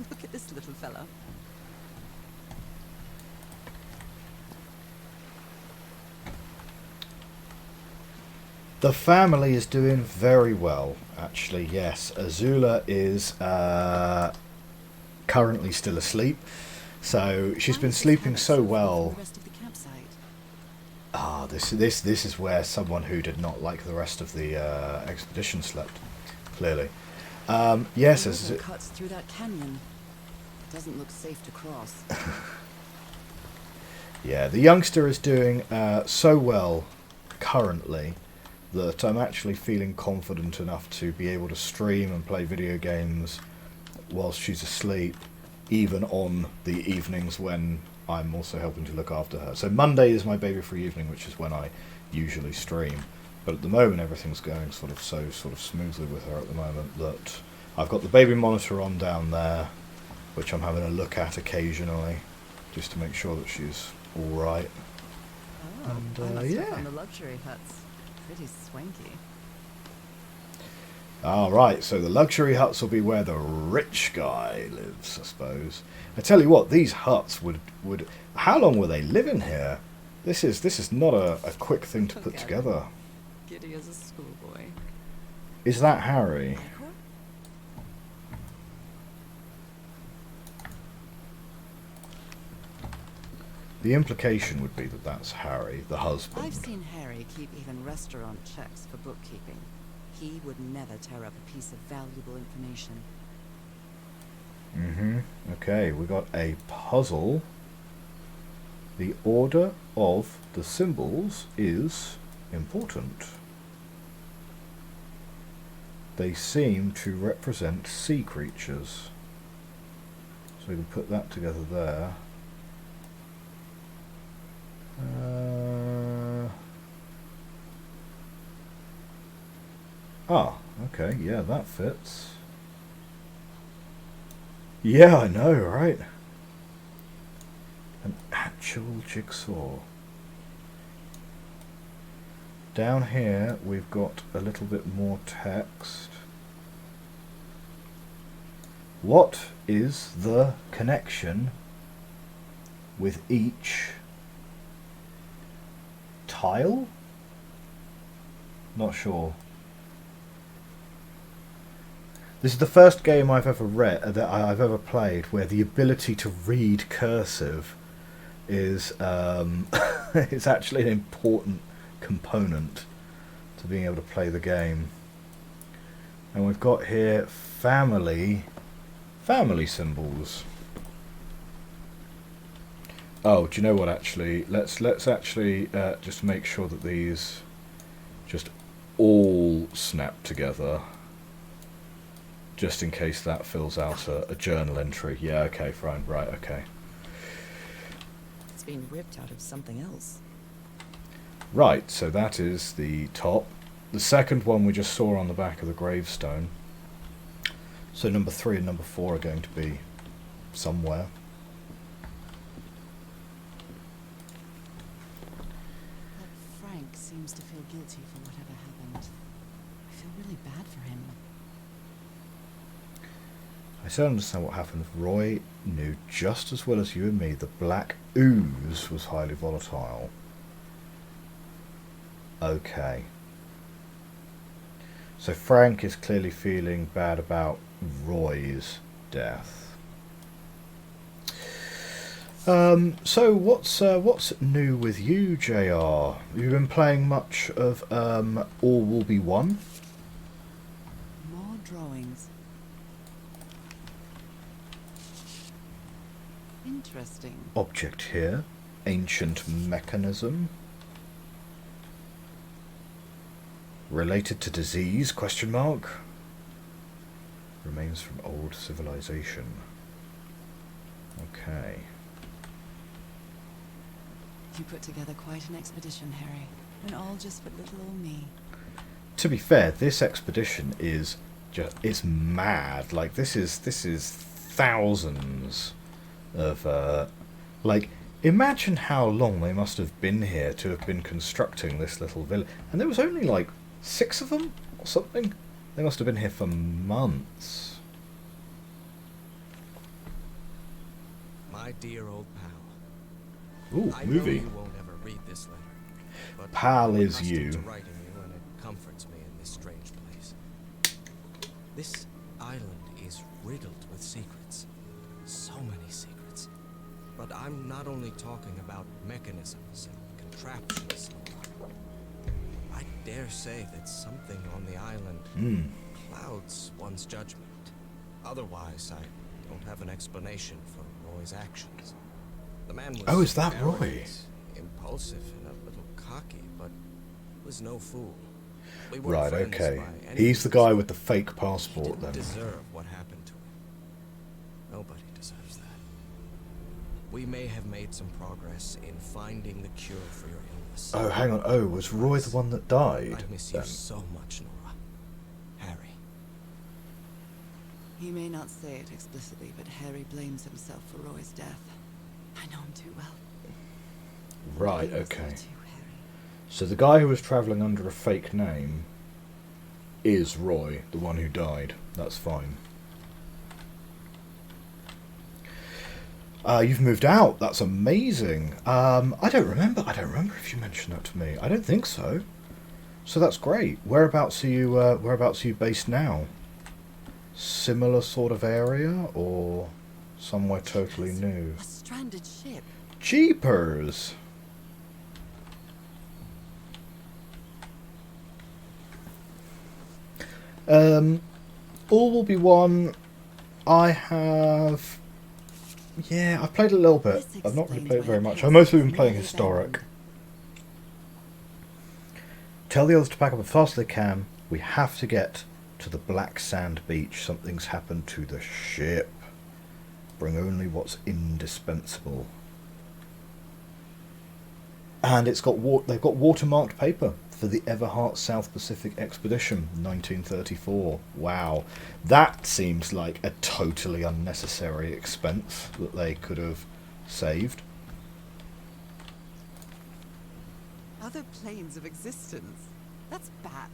Look at this little fella.
The family is doing very well, actually, yes. Azula is currently still asleep, so she's been sleeping so well. Ah, this is where someone who did not like the rest of the expedition slept, clearly. Yes, as
it cuts through that canyon. It doesn't look safe to cross.
Yeah, the youngster is doing so well currently that I'm actually feeling confident enough to be able to stream and play video games whilst she's asleep, even on the evenings when I'm also helping to look after her. So Monday is my baby-free evening, which is when I usually stream. But at the moment, everything's going sort of smoothly with her at the moment that I've got the baby monitor on down there, which I'm having a look at occasionally, just to make sure that she's all right.
Oh,
and
I must have
yeah.
found the luxury huts. Pretty swanky.
Alright, so the luxury huts will be where the rich guy lives, I suppose. I tell you what, these huts would how long were they living here? This is not a quick thing to put together.
Giddy as a schoolboy.
Is that Harry? The implication would be that that's Harry, the husband.
I've seen Harry keep even restaurant checks for bookkeeping. He would never tear up a piece of valuable information.
Okay, we got a puzzle. The order of the symbols is important. They seem to represent sea creatures. So we can put that together there. Okay, yeah, that fits. Yeah, I know, right? An actual jigsaw. Down here, we've got a little bit more text. What is the connection with each tile? Not sure. This is the first game I've ever read that I've ever played where the ability to read cursive is is actually an important component to being able to play the game. And we've got here family symbols. Oh, do you know what? Actually, let's actually just make sure that these just all snap together, just in case that fills out a journal entry. Yeah. Okay. Fine. Right. Okay.
It's been ripped out of something else.
Right. So that is the top. The second one we just saw on the back of the gravestone. So number 3 and number 4 are going to be somewhere.
Frank seems to feel guilty for whatever happened. I feel really bad for him.
I still understand what happened. Roy knew just as well as you and me the black ooze was highly volatile. Okay. So Frank is clearly feeling bad about Roy's death. So what's new with you, JR? You've been playing much of All Will Be One?
More drawings. Interesting.
Object here, ancient mechanism. Related to disease, question mark? Remains from old civilization. Okay.
You put together quite an expedition, Harry. And all just for little old me.
To be fair, this expedition is just, it's mad. Like this is thousands of like, imagine how long they must have been here to have been constructing this little village. And there was only like 6 of them or something. They must have been here for months.
My dear old pal.
Ooh,
I
movie.
know you won't ever read this letter, but
Pal
I'm
is
accustomed
you.
to writing you, and it comforts me in this strange place. This island is riddled with secrets. So many secrets. But I'm not only talking about mechanisms and contraptions. I dare say that something on the island clouds one's judgment. Otherwise, I don't have an explanation for Roy's actions. The man was
Oh, is that Roy?
arrogant, impulsive, and a little cocky, but was no fool. We weren't
Right,
friends
okay.
by any
He's the
means.
guy with the fake
He
passport
didn't
then.
deserve what happened to him. Nobody deserves that. We may have made some progress in finding the cure for your illness.
Oh, hang on. Oh, was Roy the one that died?
I miss you
then?
so much, Norah. Harry.
He may not say it explicitly, but Harry blames himself for Roy's death. I know him too well.
Right,
He loves you
okay.
too, Harry.
So the guy who was travelling under a fake name is Roy, the one who died. That's fine. You've moved out. That's amazing. I don't remember if you mentioned that to me. I don't think so. So that's great. Whereabouts are you based now? Similar sort of area or somewhere totally new?
A stranded ship.
Jeepers! All Will Be One. I have. Yeah, I've played a little bit.
This
I've not really
explains
played
why
very
the
much.
past
I've mostly been
is
playing
nearly
historic.
abandoned.
Tell the others to pack up as fast as they can. We have to get to the Black Sand Beach. Something's happened to the ship. Bring only what's indispensable. And it's got they've got watermarked paper for the Everhart South Pacific Expedition, 1934. Wow, that seems like a totally unnecessary expense that they could have saved.
Other planes of existence. That's bats.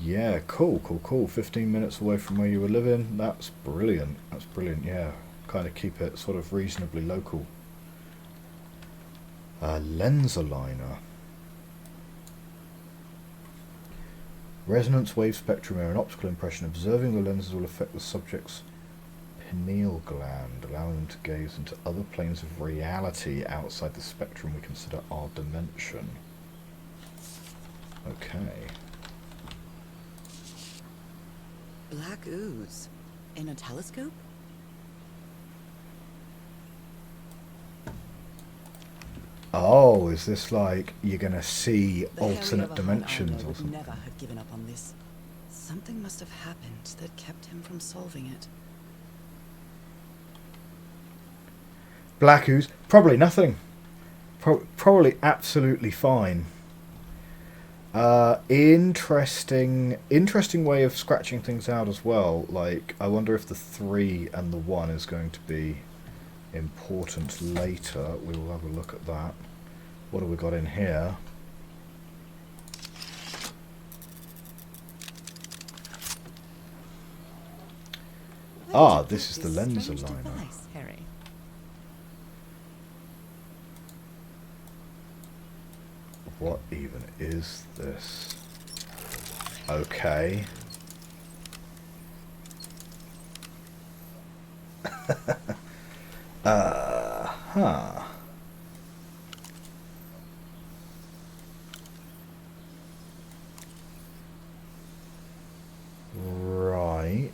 Yeah, cool. 15 minutes away from where you were living. That's brilliant. Yeah, kind of keep it sort of reasonably local. Lens aligner. Resonance wave spectrum are an optical impression. Observing the lenses will affect the subject's pineal gland, allowing them to gaze into other planes of reality outside the spectrum we consider our dimension. Okay.
Black ooze. In a telescope?
Oh, is this like you're gonna see
The
alternate
Harry of a
dimensions
Hunt
or
would
something?
never have given up on this. Something must have happened that kept him from solving it.
Black ooze? Probably nothing. Probably absolutely fine. Interesting way of scratching things out as well. Like, I wonder if the 3 and the 1 is going to be important later. We will have a look at that. What have we got in here? Ah, this is the lens aligner.
Device, Harry.
What even is this? Okay. Huh. Right.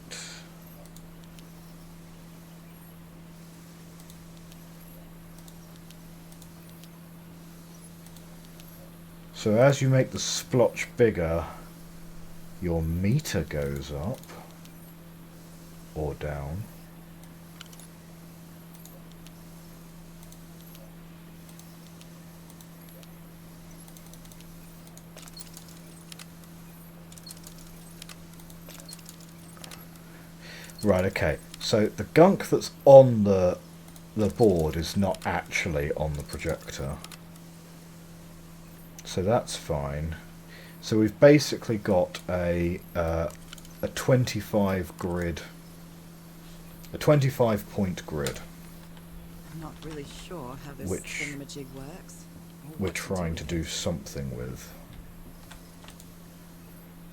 So as you make the splotch bigger, your meter goes up or down. Right, okay. So the gunk that's on the board is not actually on the projector. So that's fine. So we've basically got a 25 grid, a 25 point grid.
I'm not really sure how this
Which
thingamajig works. or
we're
what
trying to
with
do
it.
something with.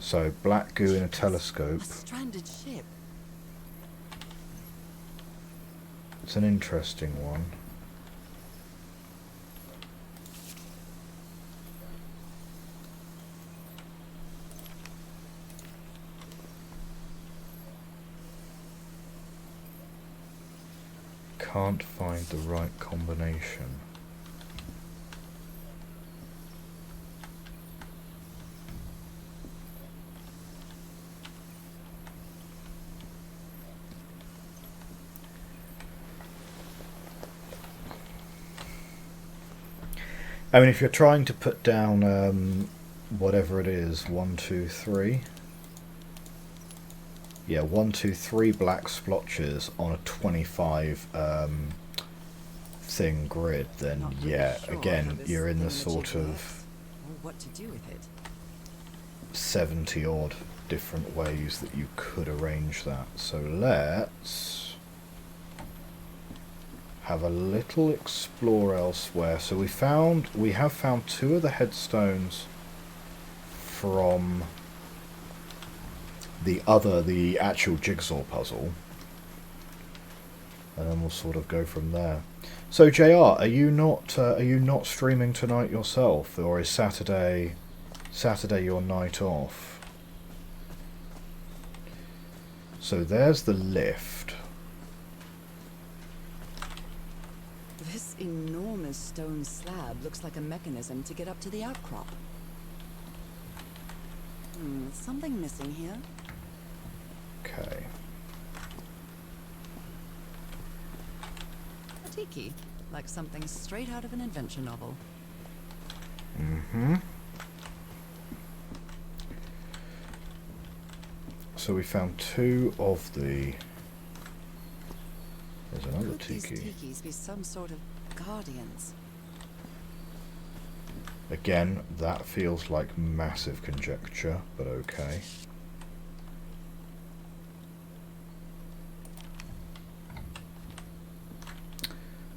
So black goo in a telescope.
A stranded ship.
It's an interesting one. Can't find the right combination. I mean, if you're trying to put down whatever it is, 1, 2, 3. Yeah, 1, 2, 3 black splotches on a 25 thing grid, then
Not really
yeah,
sure how
again,
this
you're in the
thingamajig
sort of
works, or what to do with it.
70 odd different ways that you could arrange that. So let's have a little explore elsewhere. So we have found 2 of the headstones from the actual jigsaw puzzle, and then we'll sort of go from there. So JR, are you not streaming tonight yourself, or is Saturday your night off? So there's the lift.
This enormous stone slab looks like a mechanism to get up to the outcrop. Something missing here.
Okay.
A tiki, like something straight out of an adventure novel.
Mm-hmm. So we found 2 of the... There's another
Could these
tiki.
tikis be some sort of guardians?
Again, that feels like massive conjecture, but okay.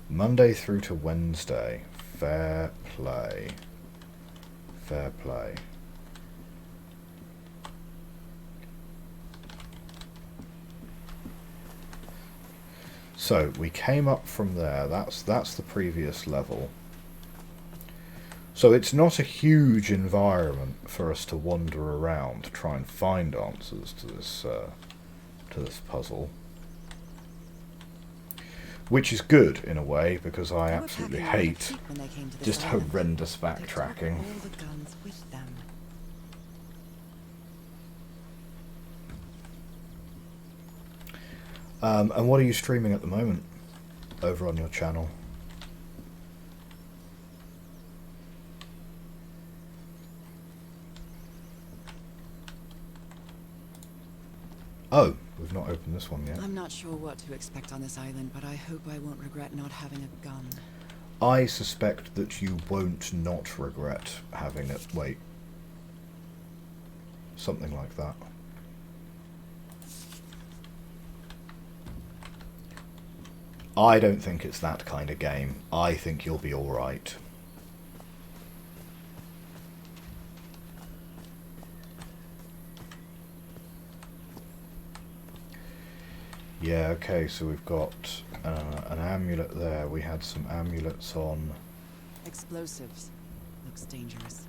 Monday through to Wednesday. Fair play. Fair play. So we came up from there. That's the previous level. So it's not a huge environment for us to wander around to try and find answers to this puzzle, which is good in a way because I absolutely hate just horrendous backtracking.
All the guns with them.
And what are you streaming at the moment over on your channel? Oh, we've not opened this one yet.
I'm not sure what to expect on this island, but I hope I won't regret not having a gun.
I suspect that you won't not regret having it. Wait. Something like that. I don't think it's that kind of game. I think you'll be alright. Yeah, okay, so we've got an amulet there. We had some amulets on.
Explosives. Looks dangerous.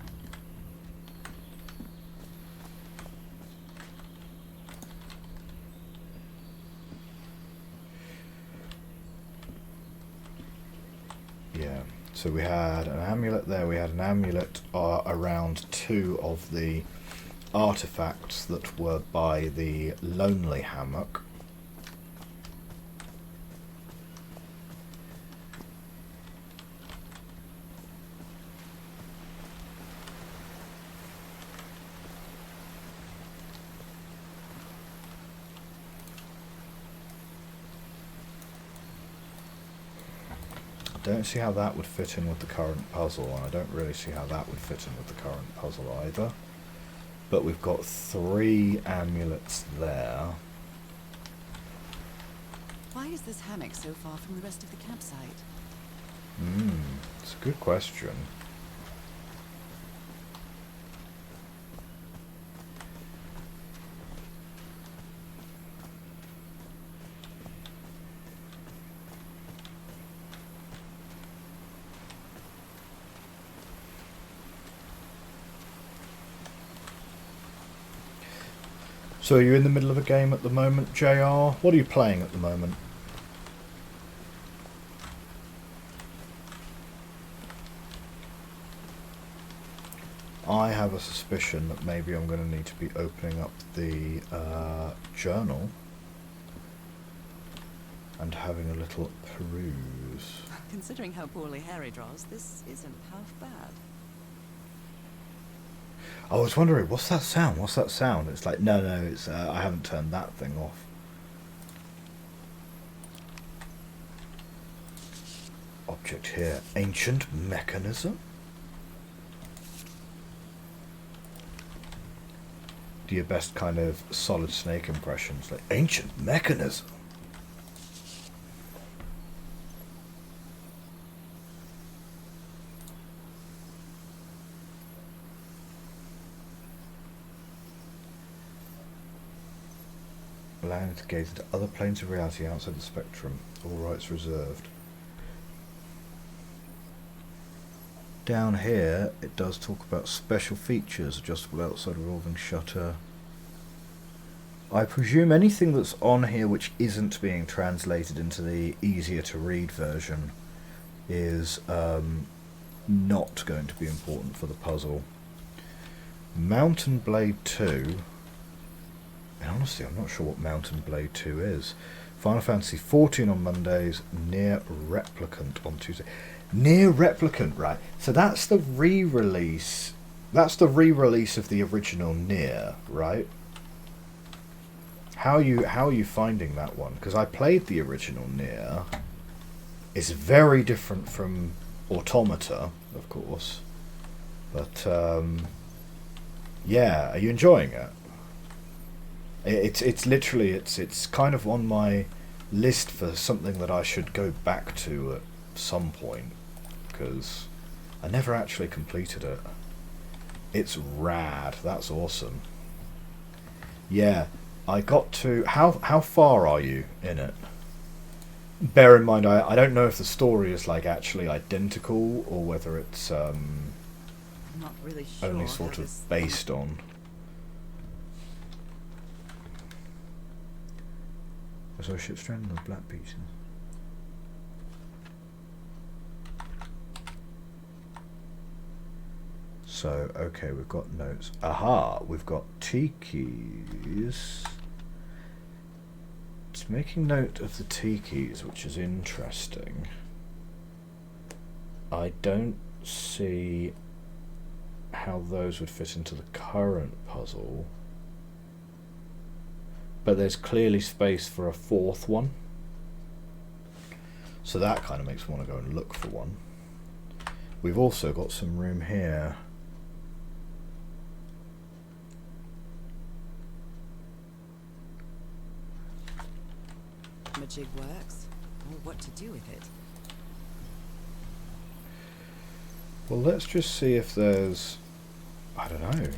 Yeah, so we had an amulet there. We had an amulet around 2 of the artifacts that were by the Lonely Hammock. I don't see how that would fit in with the current puzzle, and I don't really see how that would fit in with the current puzzle either. But we've got 3 amulets there.
Why is this hammock so far from the rest of the campsite?
It's a good question. So are you in the middle of a game at the moment, JR? What are you playing at the moment? I have a suspicion that maybe I'm going to need to be opening up the journal and having a little peruse.
Considering how poorly Harry draws, this isn't half bad.
I was wondering, what's that sound? What's that sound? It's like, no, it's I haven't turned that thing off. Object here, ancient mechanism? Do your best kind of Solid Snake impressions, like, ancient mechanism? Allowing to gaze into other planes of reality outside the spectrum. All rights reserved. Down here, it does talk about special features, adjustable outside revolving shutter. I presume anything that's on here which isn't being translated into the easier to read version is not going to be important for the puzzle. Mountain Blade 2. And honestly, I'm not sure what Mountain Blade 2 is. Final Fantasy 14 on Mondays, Near Replicant on Tuesday. Near Replicant, right. So that's the re-release. That's the re-release of the original Near, right? How are you finding that one? Because I played the original Near. It's very different from Automata, of course. But yeah, are you enjoying it? It's literally it's kind of on my list for something that I should go back to at some point, because I never actually completed it. It's rad. That's awesome. Yeah, I got to how far are you in it? bear in mind, I don't know if the story is like actually identical or whether it's
I'm not really sure
only
how
sort
this
of based on. So a ship stranded on black beaches. So, okay, we've got notes. Aha, we've got tikis. It's making note of the tikis, which is interesting. I don't see how those would fit into the current puzzle. But there's clearly space for a fourth one. So that kind of makes me want to go and look for one. We've also got some room here.
Majig works, or what to do with it.
Well, let's just see if there's... I don't know.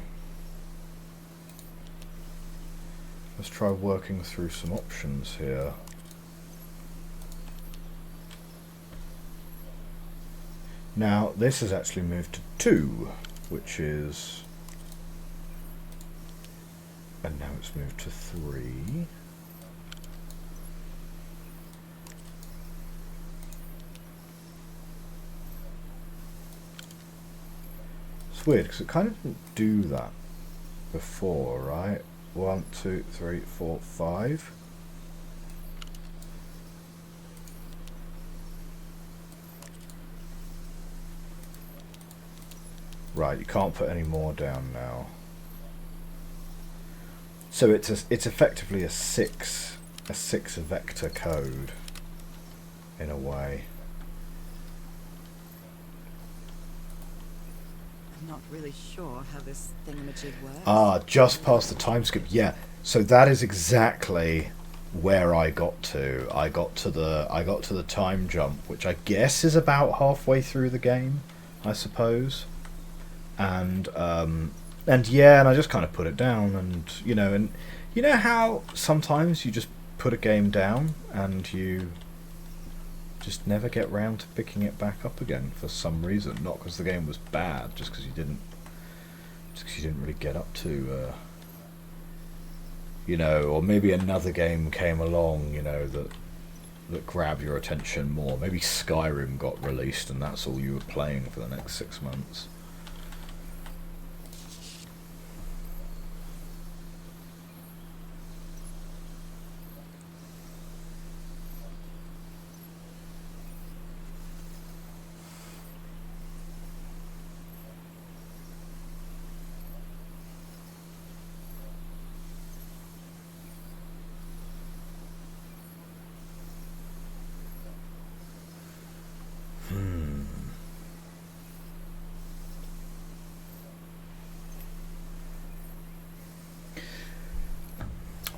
Let's try working through some options here. Now, this has actually moved to 2, which is... And now it's moved to 3. It's weird, because it kind of didn't do that before, right? 1, 2, 3, 4, 5. Right, you can't put any more down now. So it's effectively a 6 vector code in a way.
I'm not really sure how this thingamajig works.
Ah, just past the time skip. Yeah. So that is exactly where I got to. I got to the time jump, which I guess is about halfway through the game, I suppose. And yeah, and I just kind of put it down, and you know how sometimes you just put a game down and you just never get round to picking it back up again for some reason, not because the game was bad, just because you didn't really get up to or maybe another game came along, that grabbed your attention more. Maybe Skyrim got released and that's all you were playing for the next 6 months.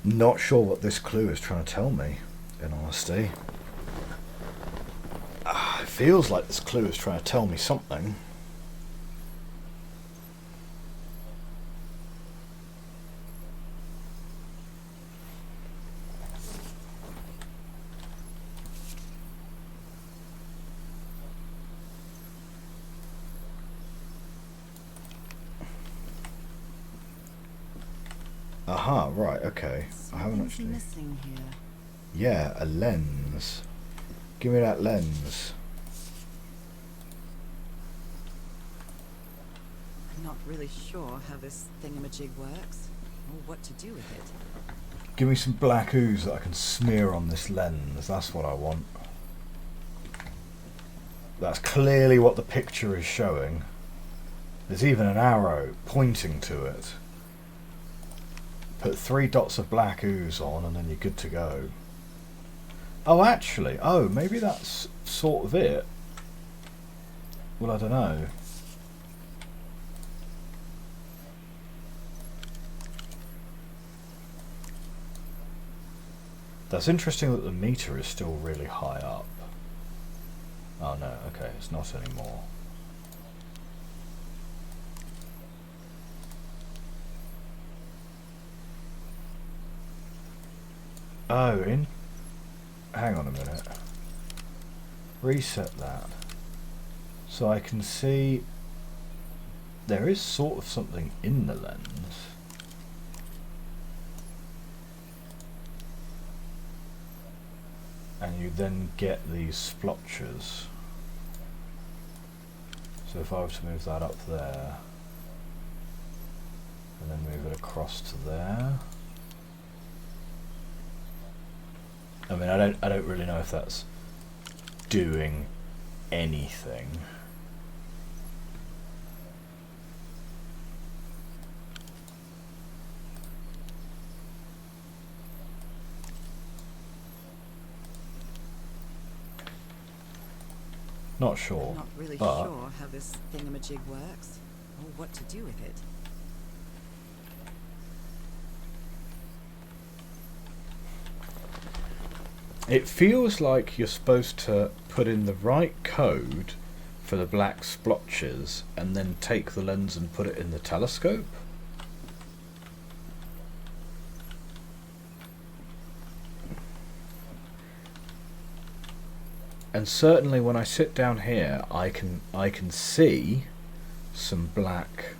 Not sure what this clue is trying to tell me, in honesty. It feels like this clue is trying to tell me something. Aha, right, okay. I haven't actually...
missing here.
Yeah, a lens. Give me that lens.
I'm not really sure how this thingamajig works, or what to do with it.
Give me some black ooze that I can smear on this lens. That's what I want. That's clearly what the picture is showing. There's even an arrow pointing to it. Put 3 dots of black ooze on and then you're good to go. Oh, actually, maybe that's sort of it. Well, I don't know. That's interesting that the meter is still really high up. Oh no, okay, it's not anymore. Oh, hang on a minute. reset that. So I can see there is sort of something in the lens. And you then get these splotches. So if I were to move that up there, and then move it across to there. I mean, I don't really know if that's doing anything. Not sure.
I'm not really
but
sure how this thingamajig works, or what to do with it.
it feels like you're supposed to put in the right code for the black splotches and then take the lens and put it in the telescope. And certainly when I sit down here, I can see some black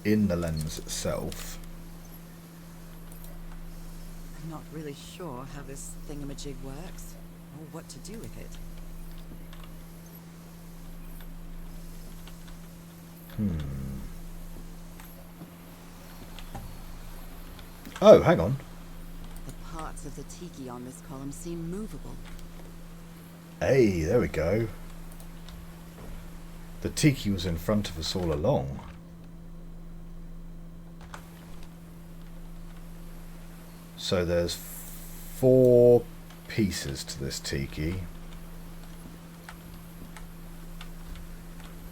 in the lens itself.
I'm not really sure how this thingamajig works, or what to do with it.
Oh, hang on.
The parts of the tiki on this column seem movable.
Hey, there we go. The tiki was in front of us all along. So there's 4 pieces to this tiki.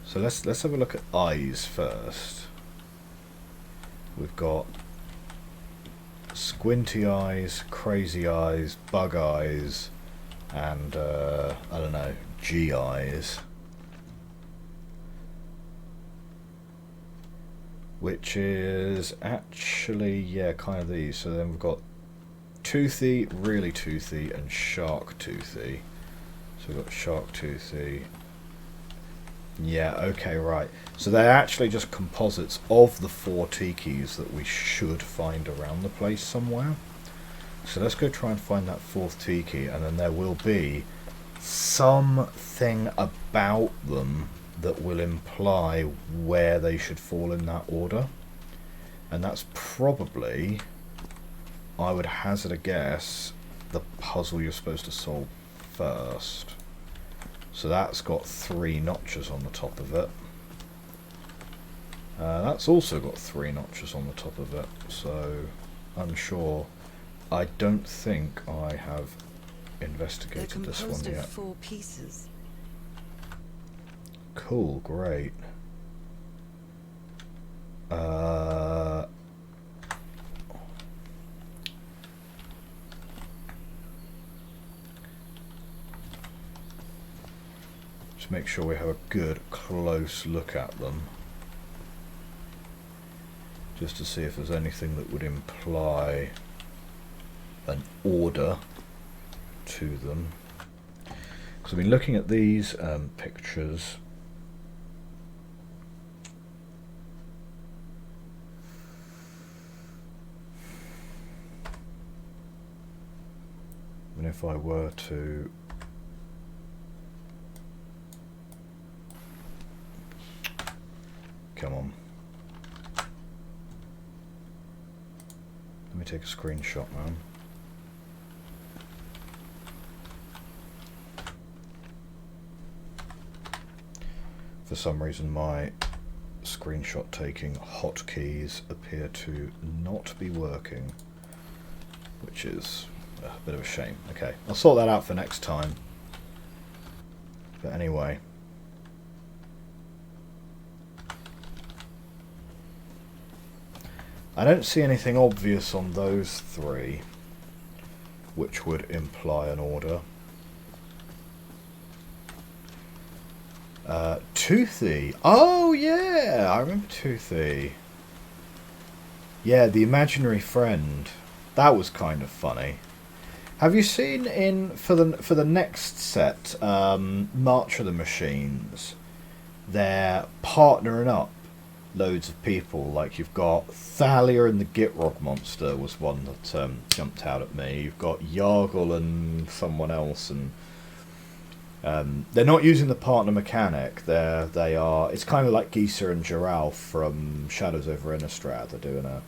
So let's have a look at eyes first. We've got squinty eyes, crazy eyes, bug eyes, and I don't know, G eyes. Which is actually, yeah, kind of these. So then we've got toothy, really toothy, and shark toothy. So we've got shark toothy. Yeah, okay, right. So they're actually just composites of the 4 tikis that we should find around the place somewhere. So let's go try and find that 4th tiki, and then there will be something about them that will imply where they should fall in that order. And that's probably, I would hazard a guess, the puzzle you're supposed to solve first. So that's got 3 notches on the top of it. That's also got 3 notches on the top of it. So, unsure. I don't think I have investigated this one yet.
They're composed of 4 pieces.
Cool, great. Just make sure we have a good close look at them, just to see if there's anything that would imply an order to them. Because I've been looking at these pictures. And if I were to come on, let me take a screenshot, man. For some reason my screenshot taking hotkeys appear to not be working, which is a bit of a shame. Okay, I'll sort that out for next time. But anyway, I don't see anything obvious on those 3 which would imply an order. Toothy. Oh yeah, I remember Toothy. Yeah, the imaginary friend. That was kind of funny. Have you seen in for the next set, March of the Machines? They're partnering up loads of people. Like you've got Thalia and the Gitrog monster was one that jumped out at me. You've got Yargle and someone else, and they're not using the partner mechanic. They are. It's kind of like Geezer and Geralf from Shadows over Innistrad. They're doing a.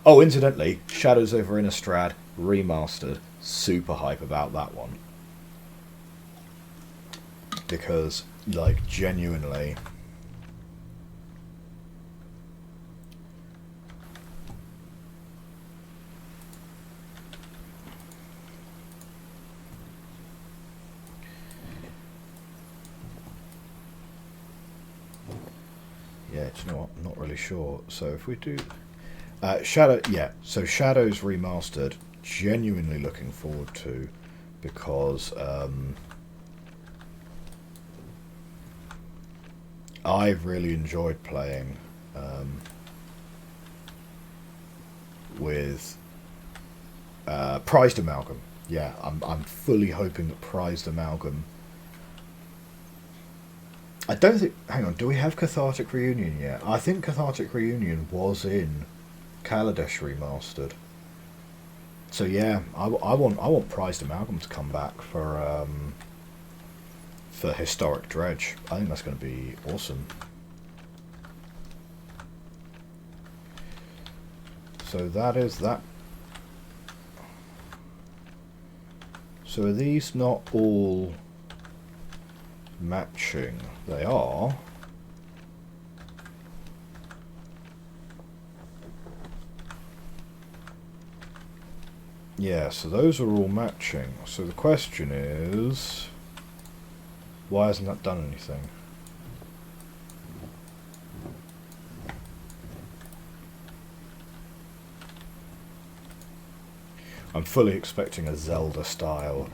Oh, incidentally, Shadows over Innistrad remastered. Super hype about that one. Because, like, genuinely... Yeah, do you know what? I'm not really sure. So if we do... so Shadows remastered, genuinely looking forward to, because I've really enjoyed playing with Prized Amalgam. Yeah, I'm fully hoping that Prized Amalgam... I don't think... Hang on, do we have Cathartic Reunion yet? I think Cathartic Reunion was in Kaladesh Remastered. So yeah, I want Prized Amalgam to come back for Historic Dredge. I think that's going to be awesome. So that is that. So are these not all matching? They are. Yeah, so those are all matching. So the question is, why hasn't that done anything? I'm fully expecting a Zelda style.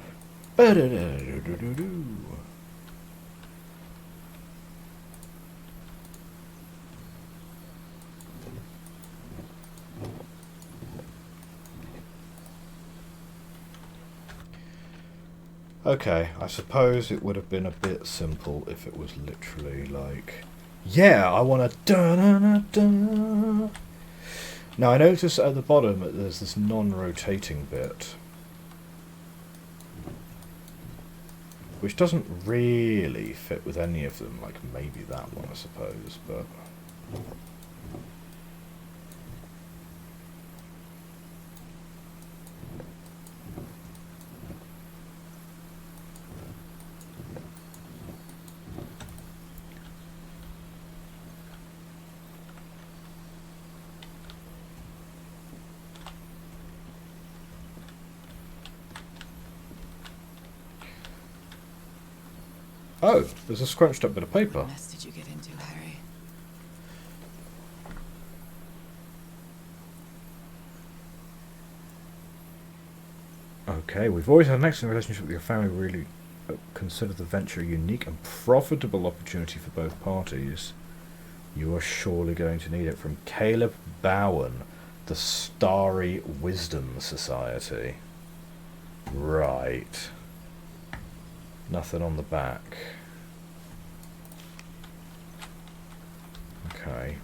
Okay, I suppose it would have been a bit simple if it was literally like, yeah, I want to da-da-da-da. Now I notice at the bottom that there's this non-rotating bit, which doesn't really fit with any of them, like maybe that one I suppose, but... Oh, there's a scrunched up bit of paper.
What mess did you get into, Harry?
Okay, we've always had an excellent relationship with your family. We really consider the venture a unique and profitable opportunity for both parties. You are surely going to need it. From Caleb Bowen, the Starry Wisdom Society. Right. Nothing on the back. Okay.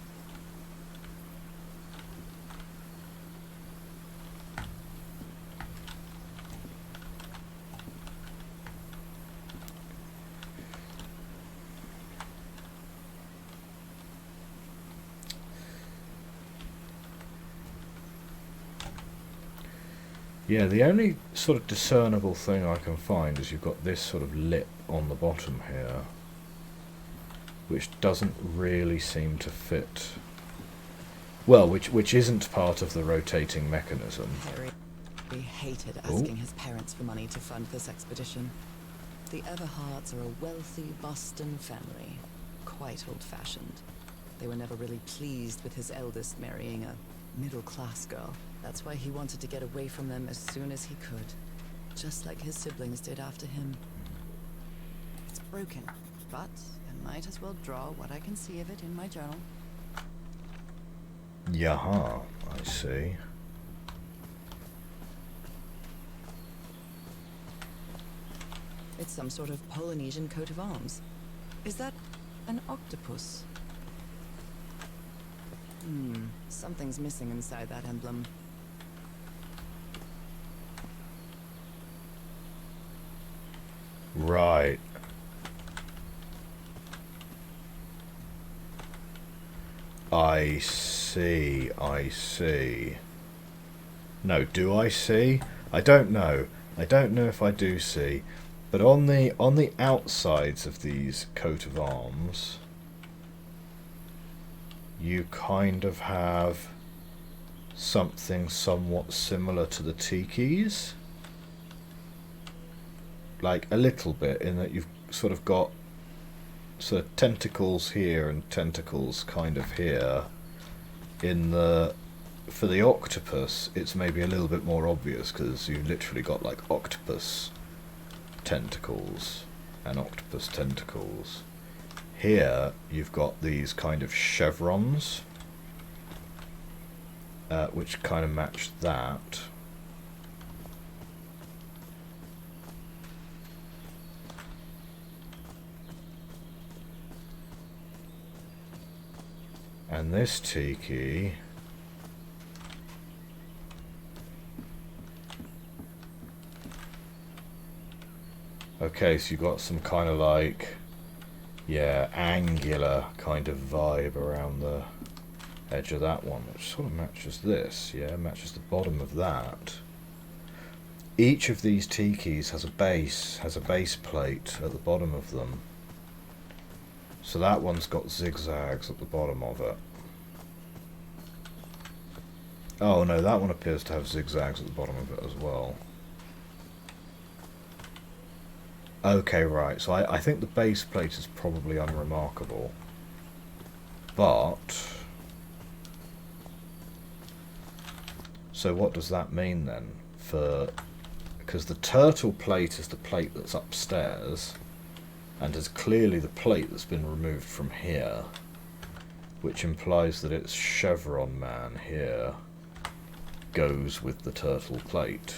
Yeah, the only sort of discernible thing I can find is you've got this sort of lip on the bottom here, which doesn't really seem to fit. Well, which isn't part of the rotating mechanism.
Harry hated asking his parents for money to fund this expedition. The Everhards are a wealthy Boston family, quite old-fashioned. They were never really pleased with his eldest marrying a middle-class girl. That's why he wanted to get away from them as soon as he could, just like his siblings did after him. It's broken, but I might as well draw what I can see of it in my journal.
Yaha, I see.
It's some sort of Polynesian coat of arms. Is that an octopus? Something's missing inside that emblem.
Right. I see, I see. No, do I see? I don't know. I don't know if I do see. But on the outsides of these coat of arms, you kind of have something somewhat similar to the tikis. Like a little bit, in that you've sort of got sort of tentacles here and tentacles kind of here. For the octopus, it's maybe a little bit more obvious because you've literally got like octopus tentacles and octopus tentacles. Here you've got these kind of chevrons, which kind of match that. And this tiki okay, so you've got some kind of like, yeah, angular kind of vibe around the edge of that one, which sort of matches this, yeah, matches the bottom of that. Each of these tikis has a base plate at the bottom of them. So that one's got zigzags at the bottom of it. Oh no, that one appears to have zigzags at the bottom of it as well. Okay, right, so I think the base plate is probably unremarkable. But... so what does that mean then? Because the turtle plate is the plate that's upstairs, and is clearly the plate that's been removed from here, which implies that its chevron man here goes with the turtle plate.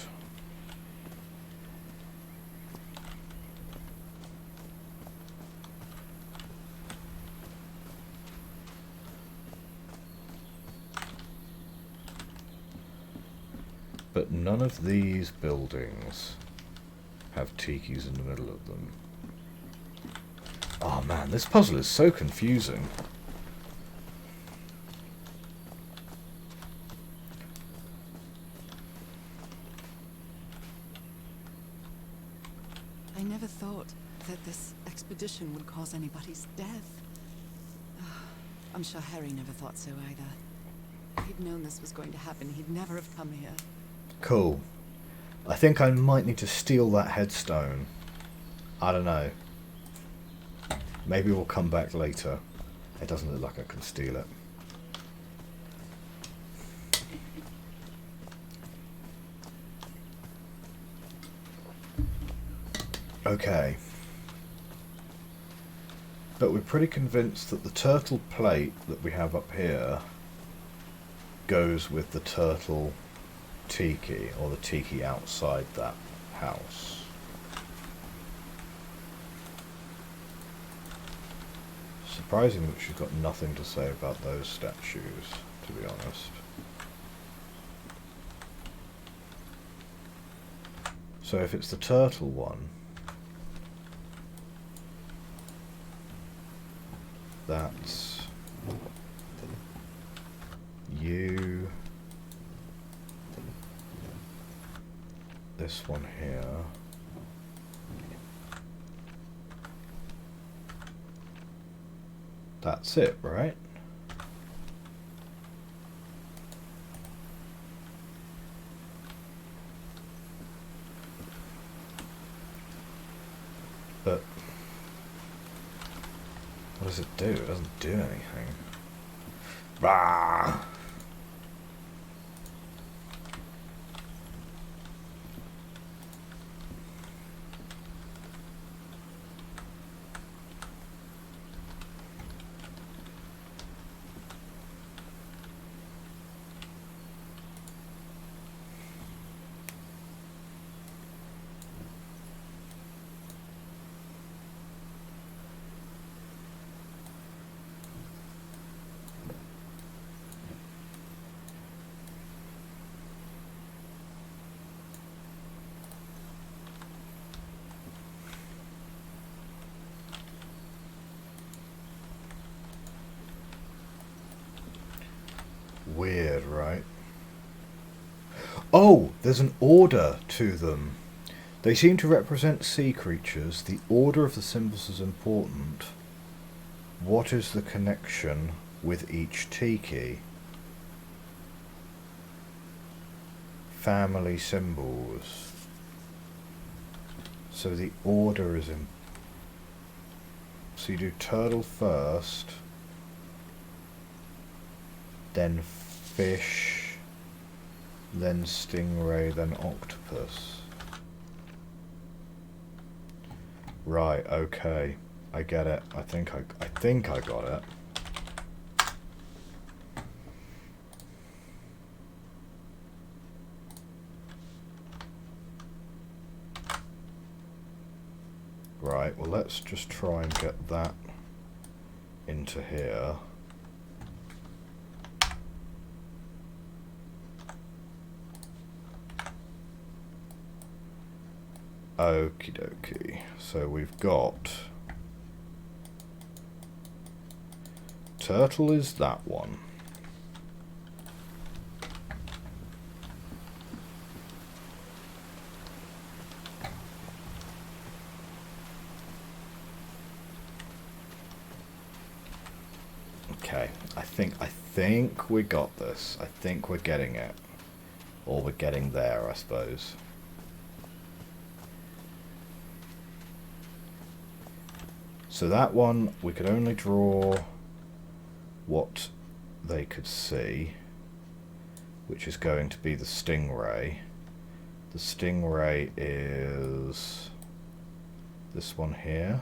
But none of these buildings have tikis in the middle of them. Oh man, this puzzle is so confusing.
I never thought that this expedition would cause anybody's death. I'm sure Harry never thought so either. If he'd known this was going to happen, he'd never have come here.
Cool. I think I might need to steal that headstone. I don't know. Maybe we'll come back later. It doesn't look like I can steal it. Okay. But we're pretty convinced that the turtle plate that we have up here goes with the turtle tiki, or the tiki outside that house. Surprising that she's got nothing to say about those statues, to be honest. So if it's the turtle one, that's you, this one here, that's it, right? But what does it do? It doesn't do anything. Bah! weird, right? Oh, there's an order to them. They seem to represent sea creatures. The order of the symbols is important. What is the connection with each tiki? Family symbols. So the order is in. So you do turtle first, then fish, then stingray, then octopus. Right, okay. I get it. I think I got it. Right, well let's just try and get that into here. Okie dokie. So we've got turtle is that one. Okay, I think we got this. I think we're getting it. Or we're getting there, I suppose. So that one, we could only draw what they could see, which is going to be the stingray. The stingray is this one here.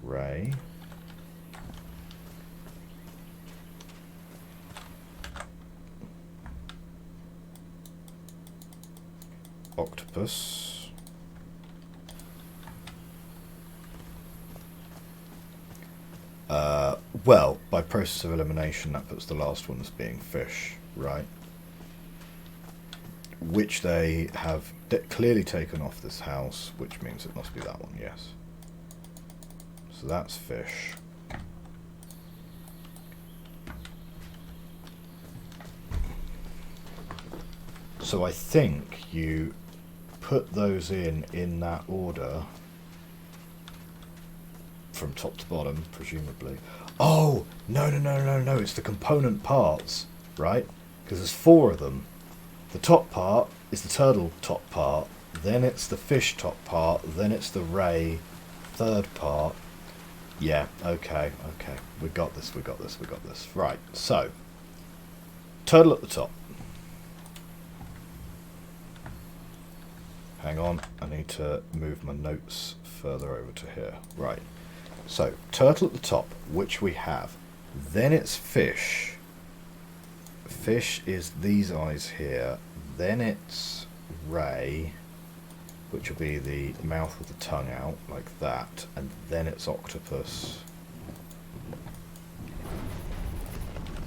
Ray. Octopus. Well, by process of elimination, that puts the last one as being fish, right? Which they have clearly taken off this house, which means it must be that one, yes. So that's fish. So I think you put those in that order from top to bottom, presumably. Oh, no, it's the component parts, right? Because there's 4 of them. The top part is the turtle top part, then it's the fish top part, then it's the ray third part. Yeah, okay. We got this. Right, so, turtle at the top. Hang on, I need to move my notes further over to here. Right. So, turtle at the top, which we have. Then it's fish. Fish is these eyes here. Then it's ray, which will be the mouth with the tongue out, like that. And then it's octopus.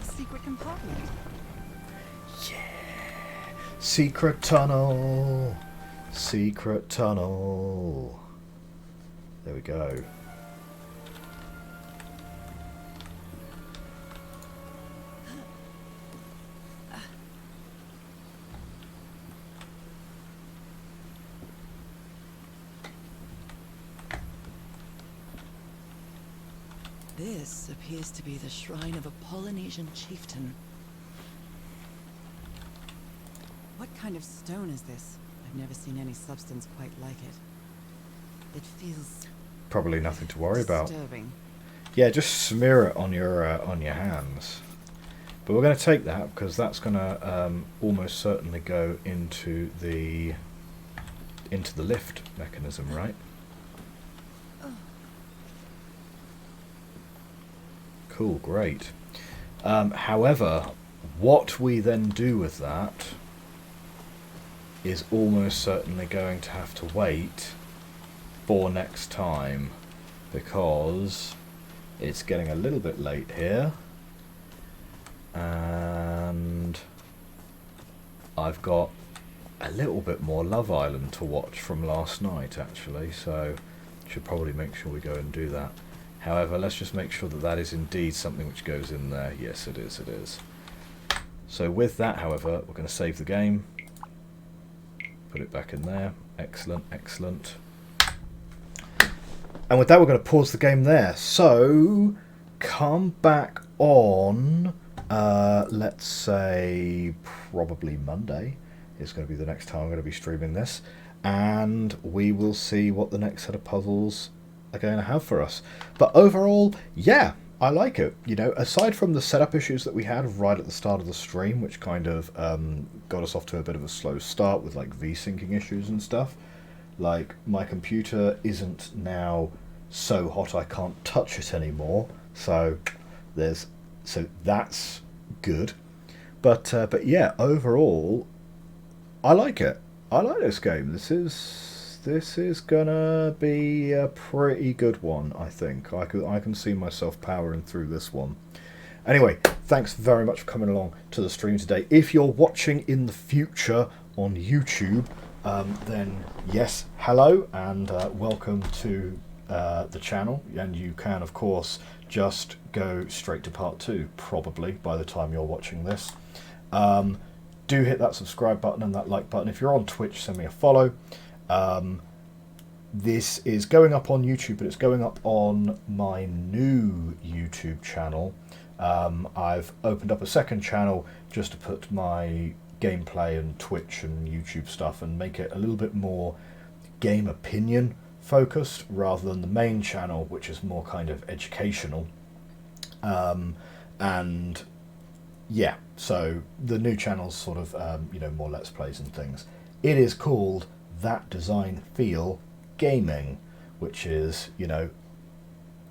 Secret compartment.
Yeah! Secret tunnel! Secret tunnel! There we go.
This appears to be the shrine of a Polynesian chieftain. What kind of stone is this? I've never seen any substance quite like it. It feels
Probably nothing to worry about.
disturbing.
Yeah, just smear it on your hands. But we're going to take that because that's going to almost certainly go into the lift mechanism, right? Cool, great. However, what we then do with that is almost certainly going to have to wait for next time, because it's getting a little bit late here and I've got a little bit more Love Island to watch from last night actually, so should probably make sure we go and do that. However, let's just make sure that that is indeed something which goes in there. Yes, it is, it is. So with that, however, we're going to save the game. Put it back in there. Excellent, excellent. And with that, we're going to pause the game there. So, come back on, let's say, probably Monday is going to be the next time I'm going to be streaming this. And we will see what the next set of puzzles are going to have for us. But overall, yeah, I like it. You know, aside from the setup issues that we had right at the start of the stream, which kind of got us off to a bit of a slow start with like V-syncing issues and stuff, like my computer isn't now so hot I can't touch it anymore. So that's good. But yeah, overall, I like it. I like this game. This is gonna be a pretty good one, I think. I can see myself powering through this one. Anyway, thanks very much for coming along to the stream today. If you're watching in the future on YouTube, then yes, hello and welcome to the channel. And you can, of course, just go straight to part 2, probably, by the time you're watching this. Do hit that subscribe button and that like button. If you're on Twitch, send me a follow. This is going up on YouTube, but it's going up on my new YouTube channel. I've opened up a second channel just to put my gameplay and Twitch and YouTube stuff and make it a little bit more game opinion focused rather than the main channel, which is more kind of educational. And yeah, so the new channel's sort of you know, more Let's Plays and things. It is called That Design Feel Gaming, which is, you know,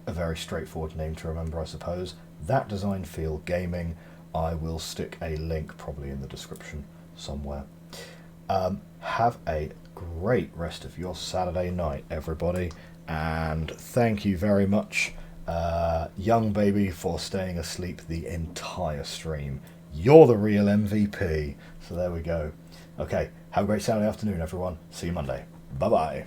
a very straightforward name to remember, I suppose. That Design Feel Gaming. I will stick a link probably in the description somewhere. Have a great rest of your Saturday night, everybody, and thank you very much, young baby, for staying asleep the entire stream. You're the real MVP. So there we go. Okay, have a great Saturday afternoon, everyone. See you Monday. Bye bye.